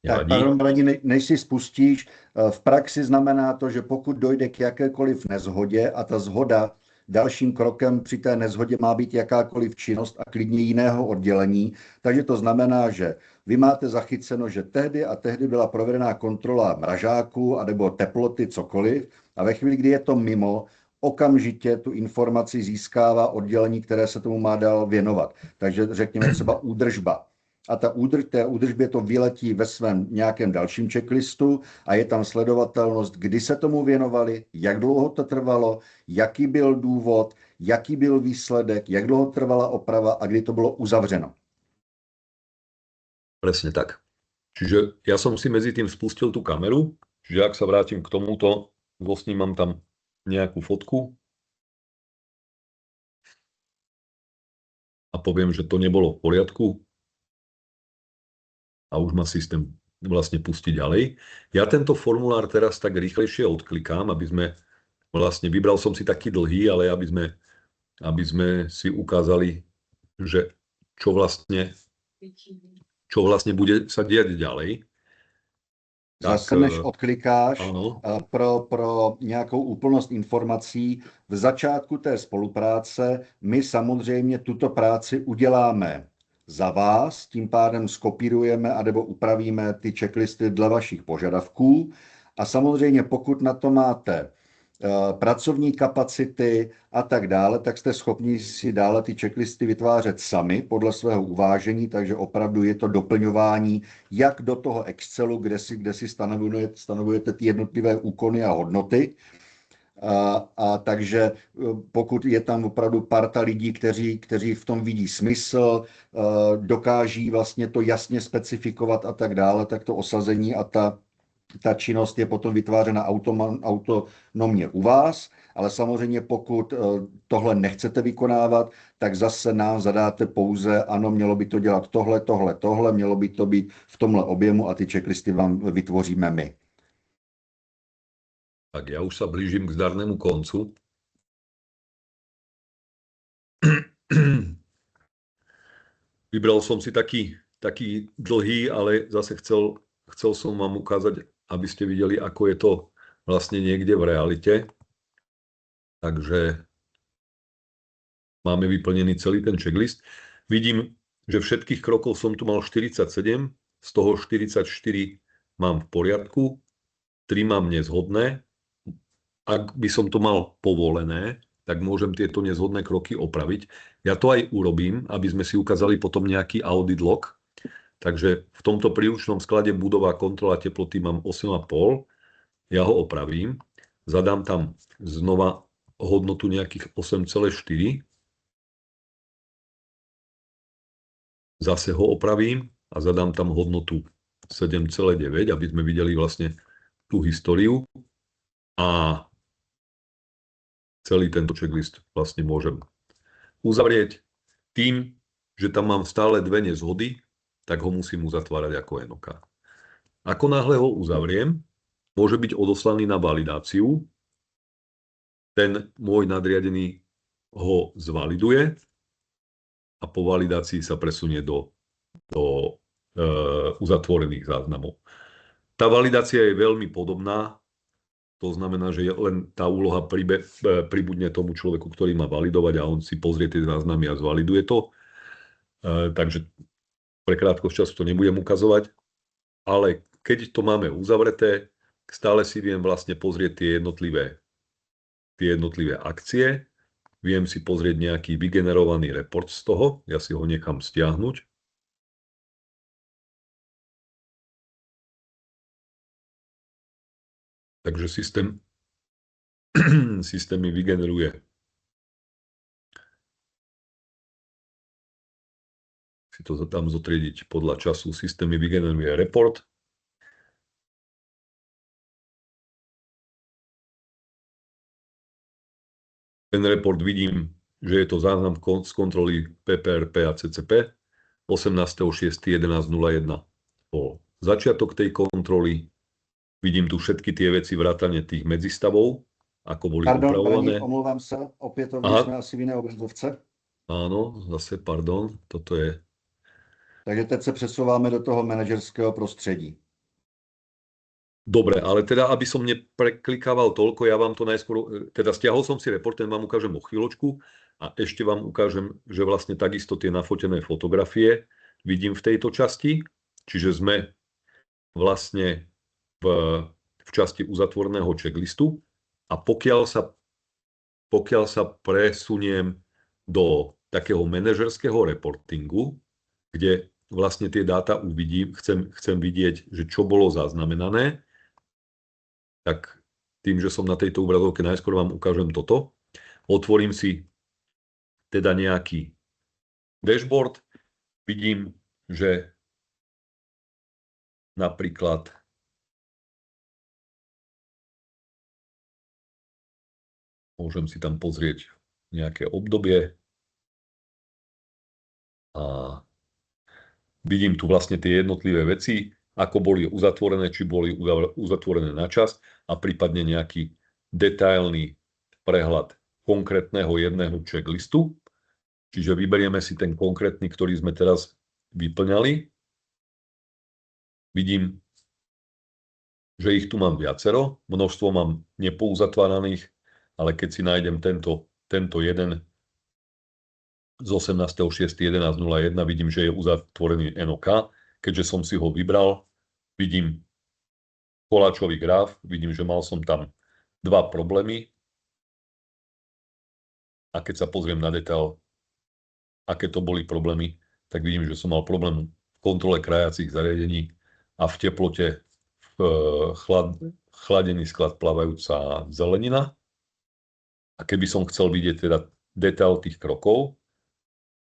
Tak, pardon, Radí, než si spustíš, v praxi znamená to, že pokud dojde k jakékoliv nezhodě a ta zhoda dalším krokem při té nezhodě má být jakákoliv činnost a klidně jiného oddělení, takže to znamená, že vy máte zachyceno, že tehdy a tehdy byla provedená kontrola mražáku anebo teploty, cokoliv, a ve chvíli, kdy je to mimo, okamžitě tu informaci získává oddělení, které se tomu má dál věnovat. Takže řekněme třeba údržba. A té údržbě to vyletí ve svém nějakém dalším checklistu a je tam sledovatelnost, kdy se tomu věnovali, jak dlouho to trvalo, jaký byl důvod, jaký byl výsledek, jak dlouho trvala oprava a kdy to bylo uzavřeno. Presne tak. Čiže ja som si medzi tým spustil tú kameru, čiže ak sa vrátim k tomuto, mám tam nejakú fotku a poviem, že to nebolo v poriadku a už ma systém vlastne pustí ďalej. Ja tento formulár teraz tak rýchlejšie odklikám, aby sme vlastne, vybral som si taký dlhý, ale aby sme si ukázali, že čo vlastne bude sa diať ďalej. Zase než odklikáš, pro nějakou úplnost informací, v začátku té spolupráce my samozřejmě tuto práci uděláme za vás, tím pádem skopírujeme anebo upravíme ty checklisty dle vašich požadavků a samozřejmě pokud na to máte pracovní kapacity a tak dále, tak jste schopni si dále ty checklisty vytvářet sami podle svého uvážení, takže opravdu je to doplňování jak do toho Excelu, kde si stanovujete ty jednotlivé úkony a hodnoty, A takže pokud je tam opravdu parta lidí, kteří v tom vidí smysl, dokáží vlastně to jasně specifikovat a tak dále, tak to osazení a ta činnost je potom vytvářena autonomně u vás, ale samozřejmě pokud tohle nechcete vykonávat, tak zase nám zadáte pouze, ano, mělo by to dělat tohle, mělo by to být v tomhle objemu a ty checklisty vám vytvoříme my. Tak ja už sa blížim k zdarnému koncu. Vybral som si taký dlhý, ale zase chcel som vám ukázať, aby ste videli, ako je to vlastne niekde v realite. Takže máme vyplnený celý ten checklist. Vidím, že všetkých krokov som tu mal 47, z toho 44 mám v poriadku, 3 mám nezhodné. Ak by som to mal povolené, tak môžem tieto nezhodné kroky opraviť. Ja to aj urobím, aby sme si ukázali potom nejaký audit log. Takže v tomto príručnom sklade budova kontrola teploty mám 8,5. Ja ho opravím. Zadám tam znova hodnotu nejakých 8,4. Zase ho opravím a zadám tam hodnotu 7,9, aby sme videli vlastne tú históriu. A celý tento checklist vlastne môžem uzavrieť tým, že tam mám stále 2 nezhody, tak ho musím uzatvárať ako NOK. Ako náhle ho uzavriem, môže byť odoslaný na validáciu. Ten môj nadriadený ho zvaliduje a po validácii sa presunie do uzatvorených záznamov. Tá validácia je veľmi podobná. To znamená, že len tá úloha pribudne tomu človeku, ktorý má validovať a on si pozrie tie záznamy a zvaliduje to. Takže pre krátkosť času to nebudem ukazovať. Ale keď to máme uzavreté, stále si viem vlastne pozrieť tie jednotlivé akcie. Viem si pozrieť nejaký vygenerovaný report z toho. Ja si ho nechám stiahnuť. Takže systém mi vygeneruje. Si to tam zotriediť podľa času. Systém mi vygeneruje report. Ten report vidím, že je to záznam z kontroly PPRP a CCP. 18.6.11.01 bol začiatok tej kontroly. Vidím tu všetky tie veci vrátane tých medzistavov, ako boli upravované. Pardon, omlouvám sa, opätovne sme asi v inej obrazovce. Áno, zase pardon, toto je. Takže teď se přesouváme do toho manažerského prostředí. Dobre, ale teda, aby som nepreklikával toľko, ja vám to najskôr, teda stiahol som si report, ten vám ukážem o chvíľočku a ešte vám ukážem, že vlastne takisto tie nafotené fotografie vidím v tejto časti, čiže sme vlastne v časti uzatvoreného checklistu a pokiaľ sa presuniem do takého manažerského reportingu, kde vlastne tie dáta uvidím, chcem vidieť, že čo bolo zaznamenané, tak tým, že som na tejto obrazovke, najskôr vám ukážem toto. Otvorím si teda nejaký dashboard, vidím, že napríklad môžem si tam pozrieť nejaké obdobie a vidím tu vlastne tie jednotlivé veci, ako boli uzatvorené, či boli uzatvorené na čas a prípadne nejaký detailný prehľad konkrétneho jedného checklistu. Čiže vyberieme si ten konkrétny, ktorý sme teraz vyplňali. Vidím, že ich tu mám viacero, množstvo mám nepouzatváraných, ale keď si nájdem tento jeden z 18.6.11.01, vidím, že je uzatvorený NOK. Keďže som si ho vybral, vidím koláčový graf, vidím, že mal som tam 2 problémy. A keď sa pozriem na detail, aké to boli problémy, tak vidím, že som mal problém v kontrole krajacích zariadení a v teplote v chladený sklad plávajúca zelenina. A keby som chcel vidieť teda detail tých krokov,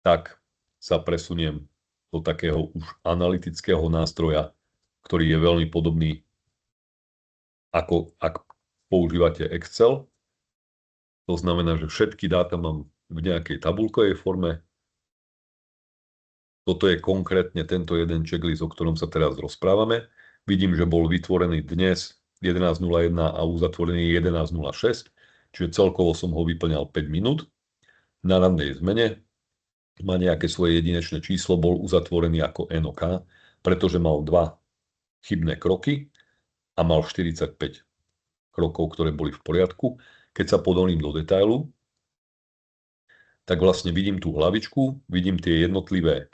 tak sa presuniem do takého už analytického nástroja, ktorý je veľmi podobný, ako ak používate Excel. To znamená, že všetky dáta mám v nejakej tabuľkovej forme. Toto je konkrétne tento jeden checklist, o ktorom sa teraz rozprávame. Vidím, že bol vytvorený dnes 11.01 a uzatvorený 11.06, čiže celkovo som ho vyplňal 5 minút. Na rannej zmene má nejaké svoje jedinečné číslo, bol uzatvorený ako NOK, pretože mal 2 chybné kroky a mal 45 krokov, ktoré boli v poriadku. Keď sa podolím do detailu, tak vlastne vidím tú hlavičku, vidím tie jednotlivé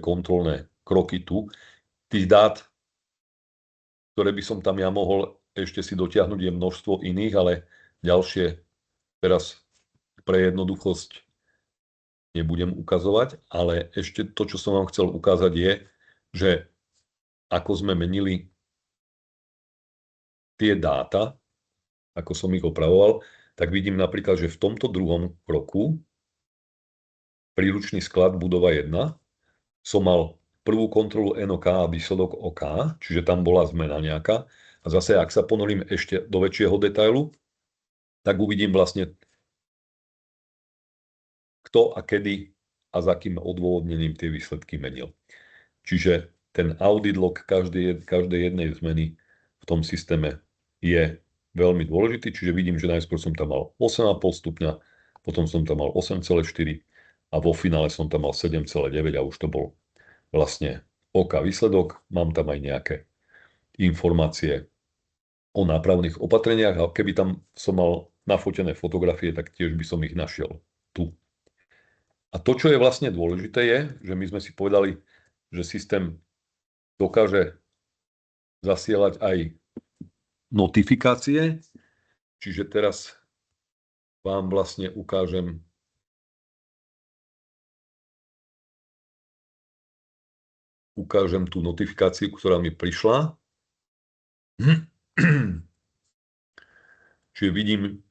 kontrolné kroky tu. Tých dát, ktoré by som tam ja mohol ešte si dotiahnuť, je množstvo iných, ale ďalšie teraz pre jednoduchosť nebudem ukazovať, ale ešte to, čo som vám chcel ukázať, je, že ako sme menili tie dáta, ako som ich opravoval, tak vidím napríklad, že v tomto druhom kroku príručný sklad budova 1 som mal prvú kontrolu NOK a výsledok OK, čiže tam bola zmena nejaká. A zase, ak sa ponorím ešte do väčšieho detailu, tak uvidím vlastne kto a kedy a za akým odôvodnením tie výsledky menil. Čiže ten audit log každej jednej zmeny v tom systéme je veľmi dôležitý, čiže vidím, že najskôr som tam mal 8,5 stupňa, potom som tam mal 8,4 a vo finále som tam mal 7,9 a už to bol vlastne OK výsledok. Mám tam aj nejaké informácie o nápravných opatreniach a keby tam som mal nafotené fotografie, tak tiež by som ich našiel tu. A to, čo je vlastne dôležité, je, že my sme si povedali, že systém dokáže zasielať aj notifikácie, čiže teraz vám vlastne ukážem tú notifikáciu, ktorá mi prišla. Čiže vidím,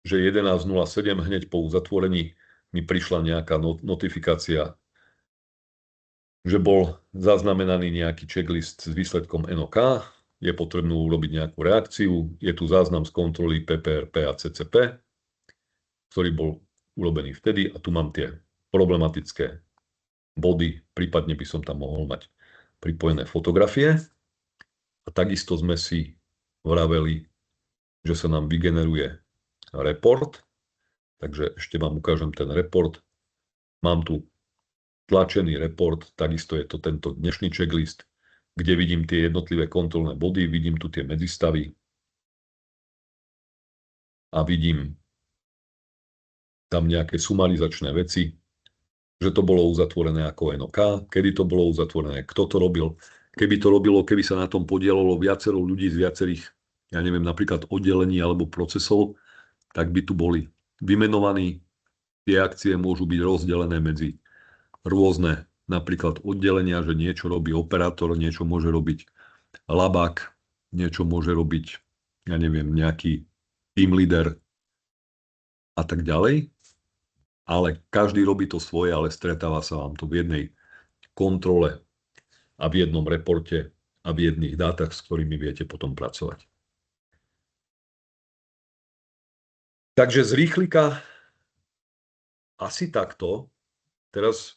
že 11.07 hneď po uzatvorení mi prišla nejaká notifikácia, že bol zaznamenaný nejaký checklist s výsledkom NOK, je potrebné urobiť nejakú reakciu, je tu záznam z kontroly PPRP a CCP, ktorý bol urobený vtedy a tu mám tie problematické body, prípadne by som tam mohol mať pripojené fotografie. A takisto sme si vraveli, že sa nám vygeneruje report, takže ešte vám ukážem ten report. Mám tu tlačený report, takisto je to tento dnešný checklist, kde vidím tie jednotlivé kontrolné body, vidím tu tie medzistavy a vidím tam nejaké sumarizačné veci, že to bolo uzatvorené ako NOK, kedy to bolo uzatvorené, kto to robil. Keby sa na tom podielalo viacero ľudí z viacerých, ja neviem, napríklad oddelení alebo procesov, tak by tu boli vymenovaní. Tie akcie môžu byť rozdelené medzi rôzne napríklad oddelenia, že niečo robí operátor, niečo môže robiť labák, niečo môže robiť, ja neviem, nejaký team leader a tak ďalej. Ale každý robí to svoje, ale stretáva sa vám to v jednej kontrole a v jednom reporte a v jedných dátach, s ktorými viete potom pracovať. Takže z rýchlika asi takto. Teraz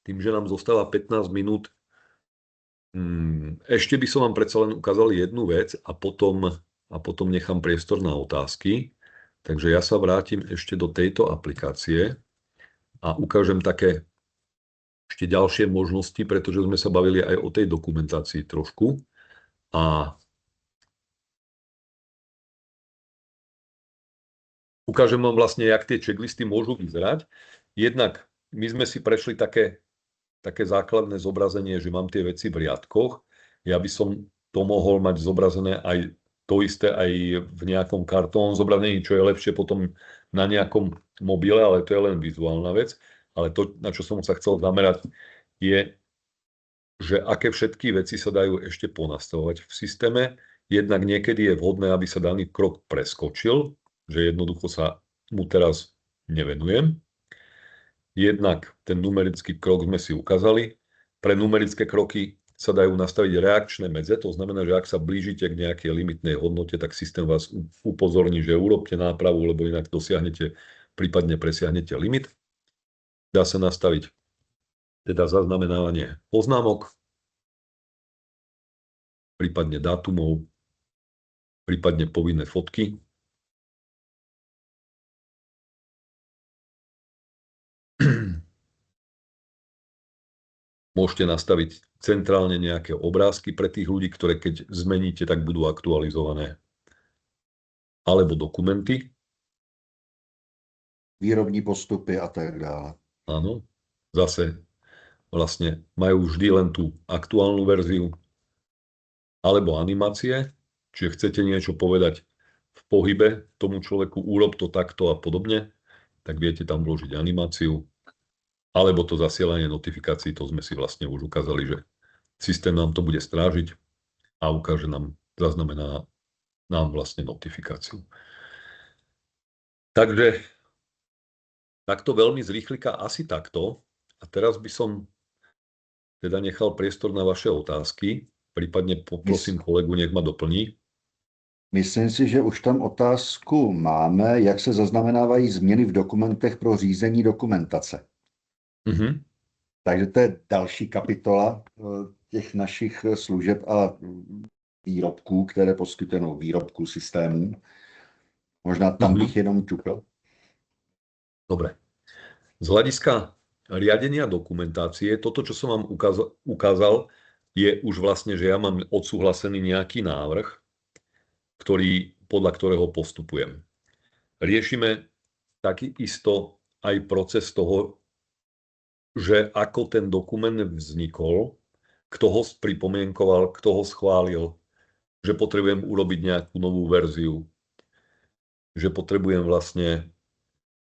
tým, že nám zostáva 15 minút, ešte by som vám predsa len ukázal jednu vec a potom nechám priestor na otázky. Takže ja sa vrátim ešte do tejto aplikácie a ukážem také ešte ďalšie možnosti, pretože sme sa bavili aj o tej dokumentácii trošku. A ukážem vám vlastne, jak tie checklisty môžu vyzerať. Jednak my sme si prešli také základné zobrazenie, že mám tie veci v riadkoch. Ja by som to mohol mať zobrazené aj to isté aj v nejakom kartónovom zobrazení, čo je lepšie potom na nejakom mobile, ale to je len vizuálna vec. Ale to, na čo som sa chcel zamerať, je, že aké všetky veci sa dajú ešte ponastavovať v systéme. jednak niekedy je vhodné, aby sa daný krok preskočil, že jednoducho sa mu teraz nevenujem. Jednak ten numerický krok sme si ukázali. Pre numerické kroky sa dajú nastaviť reakčné medze, to znamená, že ak sa blížite k nejakej limitnej hodnote, tak systém vás upozorní, že urobte nápravu, lebo inak dosiahnete, prípadne presiahnete limit. Dá sa nastaviť teda zaznamenávanie poznámok, prípadne dátumov, prípadne povinné fotky. Môžete nastaviť centrálne nejaké obrázky pre tých ľudí, ktoré keď zmeníte, tak budú aktualizované. Alebo dokumenty. Výrobní postupy a tak dále. Áno. Zase vlastne majú vždy len tú aktuálnu verziu. Alebo animácie. Čiže chcete niečo povedať v pohybe tomu človeku, urob to takto a podobne, tak viete tam vložiť animáciu. Alebo to zasielanie notifikácií, to sme si vlastne už ukázali, že systém nám to bude strážiť a ukáže nám, zaznamená nám vlastne notifikáciu. Takže takto veľmi zrýchlika asi takto. A teraz by som teda nechal priestor na vaše otázky, prípadne poprosím kolegu, nech ma doplní. Myslím si, že už tam otázku máme, jak se zaznamenávají změny v dokumentech pro řízení dokumentace. Takže to je další kapitola těch našich služeb a výrobků, které poskytují výrobků systémů. Možná tam bych jenom ťukl. Dobre. Z hľadiska riadenia dokumentácie, toto, čo som vám ukázal, je už vlastne, že ja mám odsúhlasený nejaký návrh, podľa ktorého postupujem. Riešime takisto aj proces toho, že ako ten dokument vznikol, kto ho pripomienkoval, kto ho schválil, že potrebujem urobiť nejakú novú verziu, že potrebujem vlastne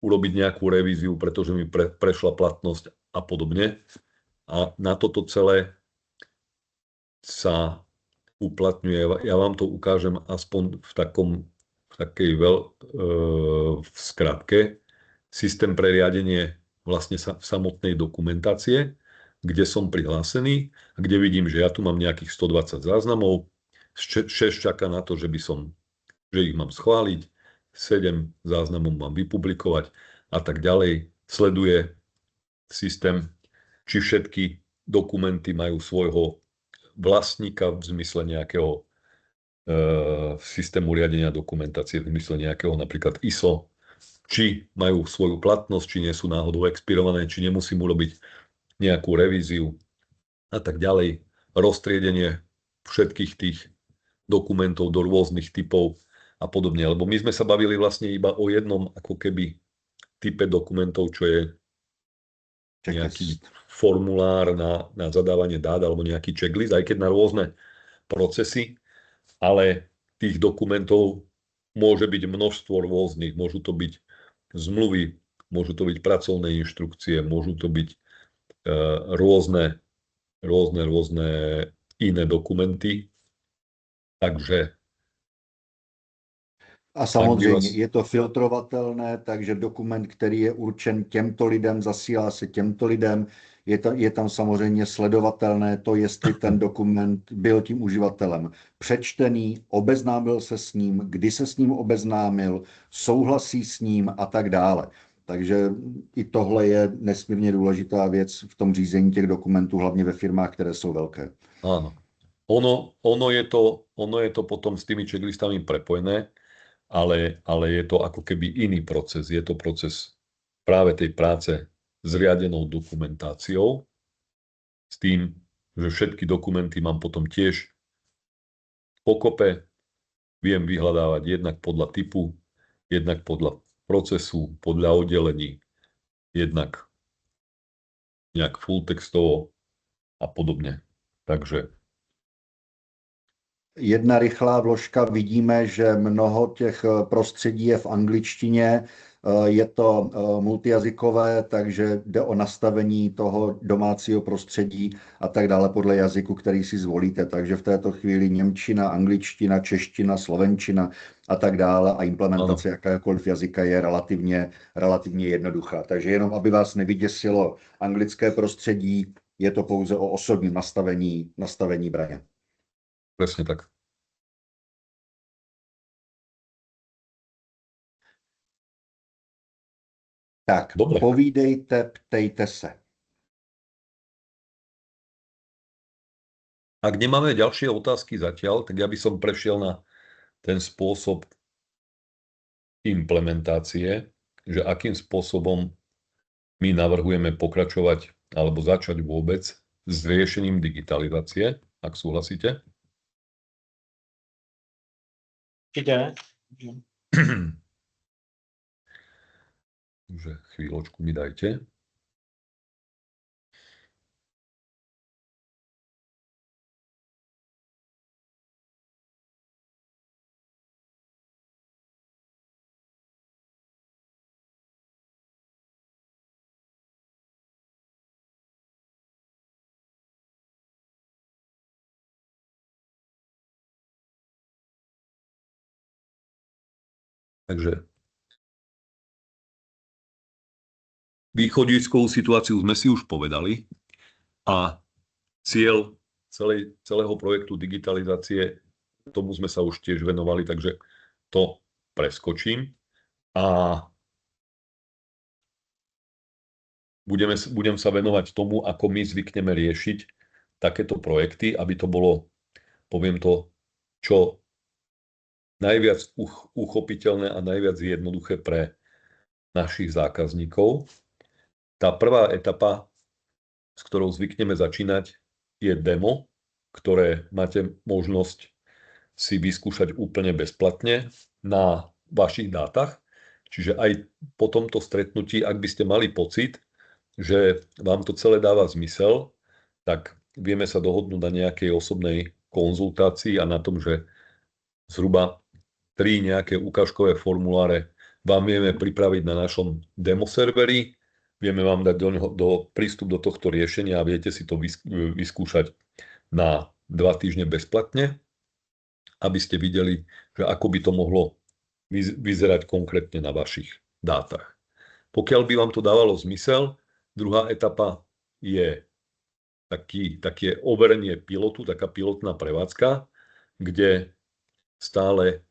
urobiť nejakú revíziu, pretože mi prešla platnosť a podobne. A na toto celé sa uplatňuje, ja vám to ukážem aspoň v takej v skratke, systém pre riadenie vlastne samotnej dokumentácie, kde som prihlásený a kde vidím, že ja tu mám nejakých 120 záznamov, 6 čaká na to, že ich mám schváliť, 7 záznamov mám vypublikovať a tak ďalej. Sleduje systém, či všetky dokumenty majú svojho vlastníka v zmysle nejakého systému riadenia dokumentácie, v zmysle nejakého napríklad ISO, či majú svoju platnosť, či nie sú náhodou expirované, či nemusím urobiť nejakú revíziu a tak ďalej. Roztriedenie všetkých tých dokumentov do rôznych typov a podobne. Lebo my sme sa bavili vlastne iba o jednom ako keby type dokumentov, čo je nejaký formulár na zadávanie dát alebo nejaký checklist, aj keď na rôzne procesy, ale tých dokumentov môže byť množstvo rôznych. Môžu to byť zmluvy, môžu to byť pracovné inštrukcie, môžu to byť rôzne iné dokumenty. Takže a samozřejmě je to filtrovatelné, takže dokument, který je určen těmto lidem, zasílá se těmto lidem. Je tam samozřejmě sledovatelné to, jestli ten dokument byl tím uživatelem přečtený, obeznámil se s ním, kdy se s ním obeznámil, souhlasí s ním a tak dále. Takže i tohle je nesmírně důležitá věc v tom řízení těch dokumentů, hlavně ve firmách, které jsou velké. Áno. Ono je to potom s tými checklistami prepojené, ale je to ako keby iný proces. Je to proces práve tej práce s riadenou dokumentáciou, s tým, že všetky dokumenty mám potom tiež pokope, viem vyhľadávať jednak podľa typu, jednak podľa procesu, podľa oddelení, jednak nejak full textovo a podobne. Takže jedna rychlá vložka, vidíme, že mnoho těch prostředí je v angličtině. Je to multijazykové, takže jde o nastavení toho domácího prostředí a tak dále podle jazyku, který si zvolíte. Takže v této chvíli němčina, angličtina, čeština, slovenčina a tak dále a implementace jakékoliv jazyka je relativně jednoduchá. Takže jenom, aby vás nevyděsilo anglické prostředí, je to pouze o osobním nastavení braně. Presne tak. Tak, Dobre. povídejte, ptejte se. Ak nemáme ďalšie otázky zatiaľ, tak ja by som prešiel na ten spôsob implementácie, že akým spôsobom my navrhujeme pokračovať alebo začať vôbec s riešením digitalizácie, ak súhlasíte. Určitě. Takže chvíľočku mi dajte. Takže východiskovú situáciu sme si už povedali a cieľ celého projektu digitalizácie, tomu sme sa už tiež venovali, takže to preskočím a budem sa venovať tomu, ako my zvykneme riešiť takéto projekty, aby to bolo, poviem to, čo najviac uchopiteľné a najviac jednoduché pre našich zákazníkov. Tá prvá etapa, s ktorou zvykneme začínať, je demo, ktoré máte možnosť si vyskúšať úplne bezplatne na vašich dátach. Čiže aj po tomto stretnutí, ak by ste mali pocit, že vám to celé dáva zmysel, tak vieme sa dohodnúť na nejakej osobnej konzultácii a na tom, že zhruba 3 nejaké ukážkové formuláre vám vieme pripraviť na našom demo serveri, vieme vám dať prístup do tohto riešenia a viete si to vyskúšať na 2 týždne bezplatne, aby ste videli, že ako by to mohlo vyzerať konkrétne na vašich dátach. Pokiaľ by vám to dávalo zmysel, druhá etapa je také overenie pilotu, taká pilotná prevádzka, kde stále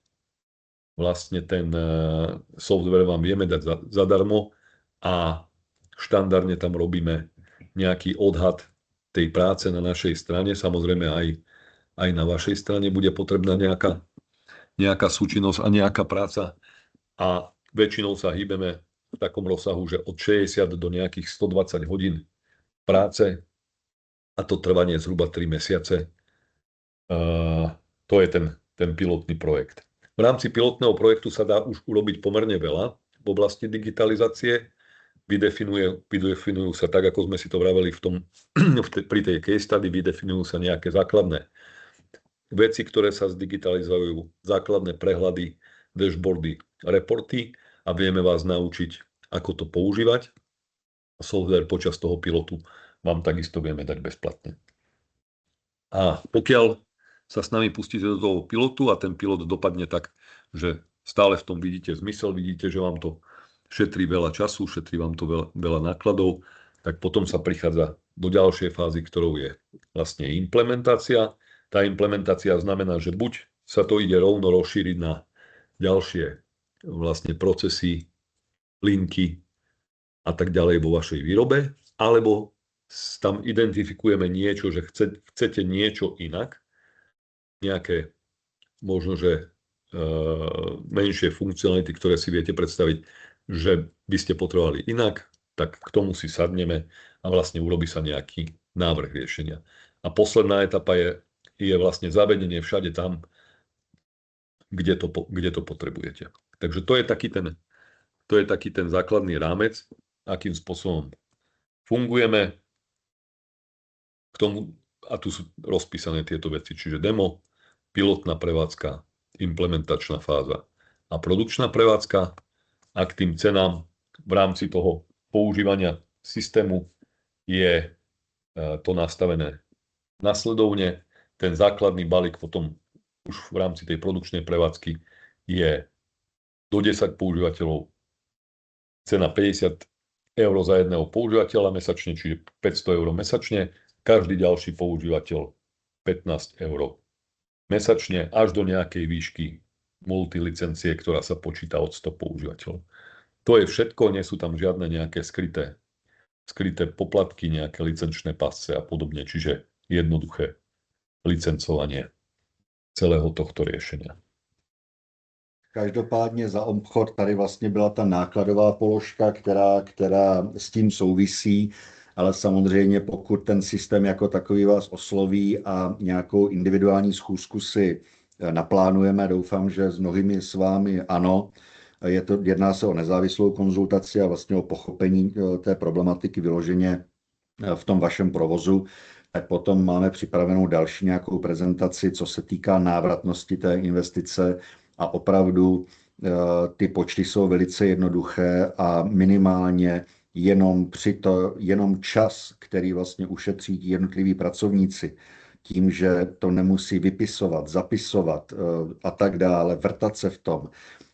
vlastne ten software vám vieme dať zadarmo a štandardne tam robíme nejaký odhad tej práce na našej strane. Samozrejme aj na vašej strane bude potrebná nejaká súčinnosť a nejaká práca a väčšinou sa hýbeme v takom rozsahu, že od 60 do nejakých 120 hodín práce a to trvanie zhruba 3 mesiace. To je ten pilotný projekt. V rámci pilotného projektu sa dá už urobiť pomerne veľa v oblasti digitalizácie. Vydefinujú sa tak, ako sme si to vraveli pri tej case study, vydefinujú sa nejaké základné veci, ktoré sa zdigitalizujú, základné prehľady, dashboardy, reporty a vieme vás naučiť, ako to používať. Software počas toho pilotu vám takisto vieme dať bezplatne. A pokiaľ sa s nami pustíte do toho pilotu a ten pilot dopadne tak, že stále v tom vidíte zmysel, vidíte, že vám to šetrí veľa času, šetrí vám to veľa nákladov, tak potom sa prichádza do ďalšej fázy, ktorou je vlastne implementácia. Tá implementácia znamená, že buď sa to ide rovno rozšíriť na ďalšie vlastne procesy, linky a tak ďalej vo vašej výrobe, alebo tam identifikujeme niečo, že chcete niečo inak, nejaké možno, že menšie funkcionality, ktoré si viete predstaviť, že by ste potrebovali inak, tak k tomu si sadneme a vlastne urobí sa nejaký návrh riešenia. A posledná etapa je vlastne zavedenie všade tam, kde to potrebujete. Takže to je taký ten základný rámec, akým spôsobom fungujeme. K tomu, a tu sú rozpísané tieto veci, čiže demo, pilotná prevádzka, implementačná fáza a produkčná prevádzka. A a k tým cenám v rámci toho používania systému je to nastavené nasledovne. Ten základný balík potom už v rámci tej produkčnej prevádzky je do 10 používateľov cena 50 eur za jedného používateľa mesačne, čiže 500 eur mesačne. Každý ďalší používateľ 15 eur mesačne až do nejakej výšky multilicencie, ktorá sa počíta od 100 používateľov. To je všetko, nie sú tam žiadne nejaké skryté poplatky, nejaké licenčné pasce a podobne, čiže jednoduché licencovanie celého tohto riešenia. Každopádně za obchod tady vlastně byla ta nákladová položka, která s tím souvisí, ale samozřejmě pokud ten systém jako takový vás osloví a nějakou individuální schůzku si naplánujeme, doufám, že s mnohými s vámi ano, jedná se o nezávislou konzultaci a vlastně o pochopení té problematiky vyloženě v tom vašem provozu, tak potom máme připravenou další nějakou prezentaci, co se týká návratnosti té investice a opravdu ty počty jsou velice jednoduché a minimálně jenom čas, který vlastně ušetří jednotliví pracovníci, tím, že to nemusí vypisovat, zapisovat a tak dále, vrtat se v tom,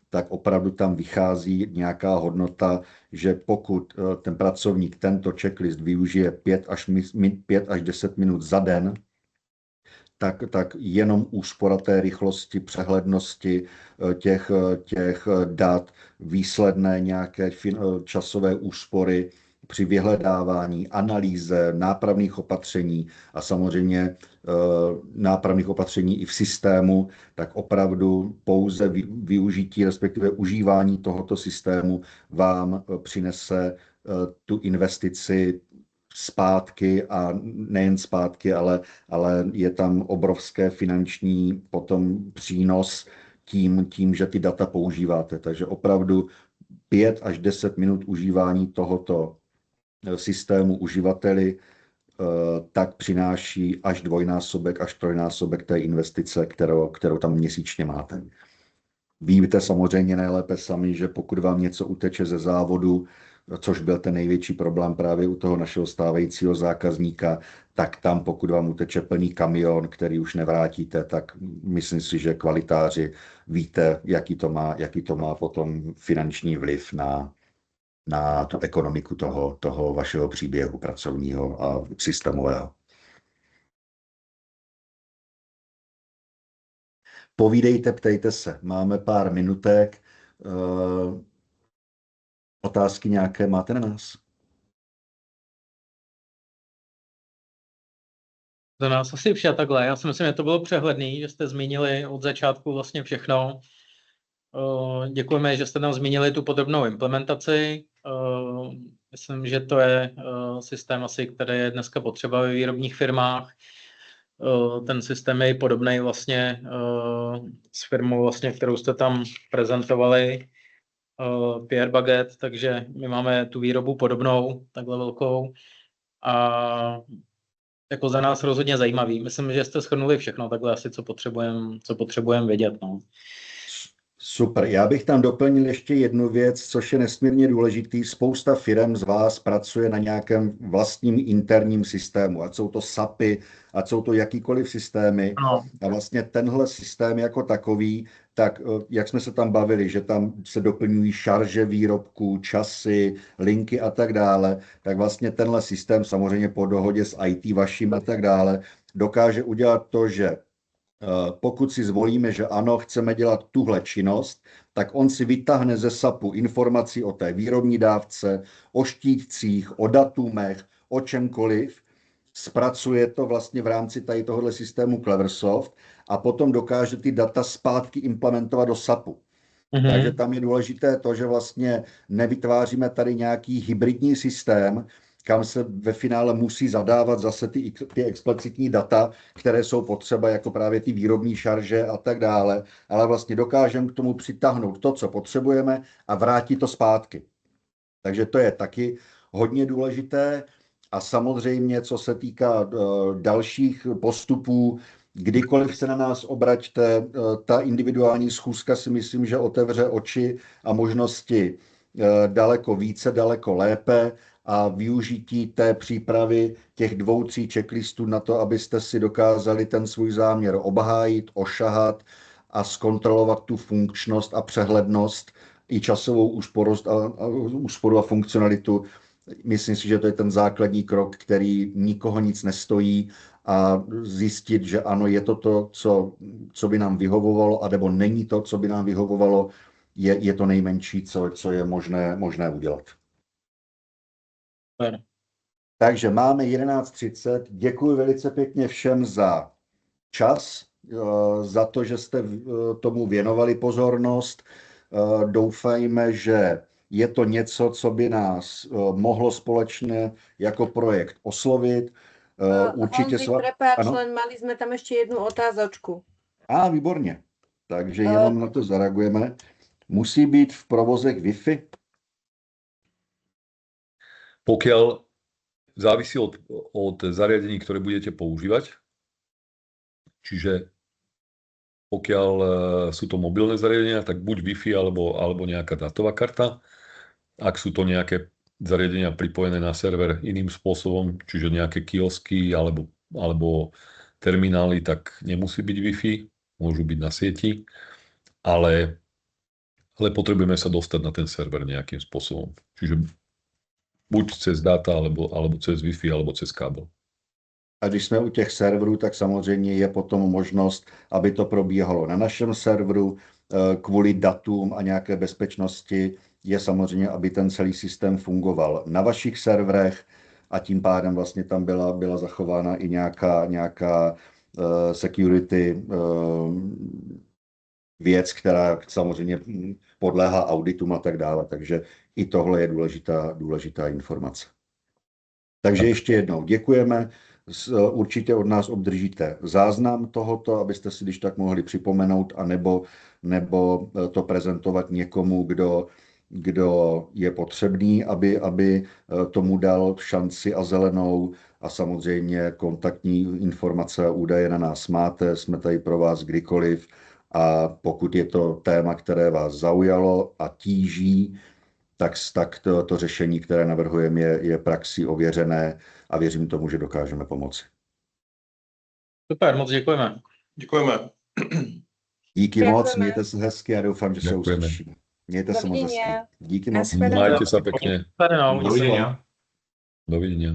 tak opravdu tam vychází nějaká hodnota, že pokud ten pracovník tento checklist využije 5 až 10 minut za den, tak jenom úspora té rychlosti, přehlednosti těch dat, výsledné nějaké časové úspory při vyhledávání, analýze, nápravných opatření a samozřejmě nápravných opatření i v systému, tak opravdu pouze využití, respektive užívání tohoto systému vám přinese tu investici zpátky a nejen zpátky, ale je tam obrovské finanční potom přínos tím, že ty data používáte. Takže opravdu 5 až 10 minut užívání tohoto systému uživateli tak přináší až dvojnásobek, až trojnásobek té investice, kterou tam měsíčně máte. Víte samozřejmě nejlépe sami, že pokud vám něco uteče ze závodu, což byl ten největší problém právě u toho našeho stávajícího zákazníka, tak tam pokud vám uteče plný kamion, který už nevrátíte, tak myslím si, že kvalitáři víte, jaký to má potom finanční vliv na tu ekonomiku toho vašeho příběhu pracovního a systémového. Povídejte, ptejte se. Máme pár minutek. Otázky nějaké máte na nás? Za nás asi vše takhle. Já si myslím, že to bylo přehledný, že jste zmínili od začátku vlastně všechno. Děkujeme, že jste nám zmínili tu podrobnou implementaci. Myslím, že to je systém asi, který je dneska potřeba ve výrobních firmách. Ten systém je podobný vlastně s firmou, vlastně, kterou jste tam prezentovali, Pierre Baguette, takže my máme tu výrobu podobnou, takhle velkou. A jako za nás rozhodně zajímavý. Myslím, že jste shrnuli všechno, takhle asi, co potřebujeme vědět. No. Super, já bych tam doplnil ještě jednu věc, což je nesmírně důležitý. Spousta firem z vás pracuje na nějakém vlastním interním systému, ať jsou to SAPy, ať jsou to jakýkoliv systémy. No. A vlastně tenhle systém jako takový, tak jak jsme se tam bavili, že tam se doplňují šarže výrobků, časy, linky a tak dále, tak vlastně tenhle systém samozřejmě po dohodě s IT vaším a tak dále dokáže udělat to, že pokud si zvolíme, že ano, chceme dělat tuhle činnost, tak on si vytáhne ze SAPu informací o té výrobní dávce, o štítcích, o datumech, o čemkoliv, zpracuje to vlastně v rámci tady tohohle systému Cleversoft a potom dokáže ty data zpátky implementovat do SAPu. Takže tam je důležité to, že vlastně nevytváříme tady nějaký hybridní systém, kam se ve finále musí zadávat zase ty explicitní data, které jsou potřeba, jako právě ty výrobní šarže a tak dále, ale vlastně dokážeme k tomu přitáhnout to, co potřebujeme a vrátit to zpátky. Takže to je taky hodně důležité a samozřejmě, co se týká dalších postupů, kdykoliv se na nás obraťte, ta individuální schůzka si myslím, že otevře oči a možnosti daleko více, daleko lépe a využití té přípravy těch 2-3 checklistů na to, abyste si dokázali ten svůj záměr obhájit, ošahat a zkontrolovat tu funkčnost a přehlednost i časovou úsporu a funkcionalitu. Myslím si, že to je ten základní krok, který nikoho nic nestojí a zjistit, že ano, je to, co by nám vyhovovalo, anebo není to, co by nám vyhovovalo, je to nejmenší, co je možné udělat. Super. Takže máme 11:30. Děkuji velice pěkně všem za čas, za to, že jste tomu věnovali pozornost. Doufajme, že je to něco, co by nás mohlo společně jako projekt oslovit. Určitě Honzi, prepáč, ano? len mali sme tam ešte jednu otázočku. Výborně. Takže jenom na to zareagujeme. Musí být v provozech Wi-Fi? Pokiaľ závisí od zariadení, ktoré budete používať, čiže pokiaľ sú to mobilné zariadenia, tak buď Wi-Fi alebo nejaká datová karta. Ak sú to nejaké zariadenia pripojené na server iným spôsobom, čiže nejaké kiosky alebo terminály, tak nemusí byť Wi-Fi, môžu byť na sieti, ale potrebujeme sa dostať na ten server nejakým spôsobom. Čiže buď cez data, alebo cez Wi-Fi, alebo cez kábel. A když jsme u těch serverů, tak samozřejmě je potom možnost, aby to probíhalo na našem serveru kvůli datům a nějaké bezpečnosti. Je samozřejmě, aby ten celý systém fungoval na vašich serverech a tím pádem vlastně tam byla zachována i nějaká security věc, která samozřejmě podléhá auditům a tak dále. Takže i tohle je důležitá informace. Takže ještě jednou děkujeme. Určitě od nás obdržíte záznam tohoto, abyste si když tak mohli připomenout, nebo to prezentovat někomu, kdo je potřebný, aby tomu dal šanci a zelenou. A samozřejmě kontaktní informace a údaje na nás máte, jsme tady pro vás kdykoliv. A pokud je to téma, které vás zaujalo a tíží, tak to řešení, které navrhujeme, je praxí ověřené a věřím tomu, že dokážeme pomoci. Super, moc děkujeme. Děkujeme. Díky moc, Děkujeme. mějte se hezky a doufám, že se Děkujeme. uslyšíme. Mějte se moc hezky. Dovidenia. Díky moc. Nashledanou. Majte sa pekne. Super, no, Dovidenia. Dovidenia.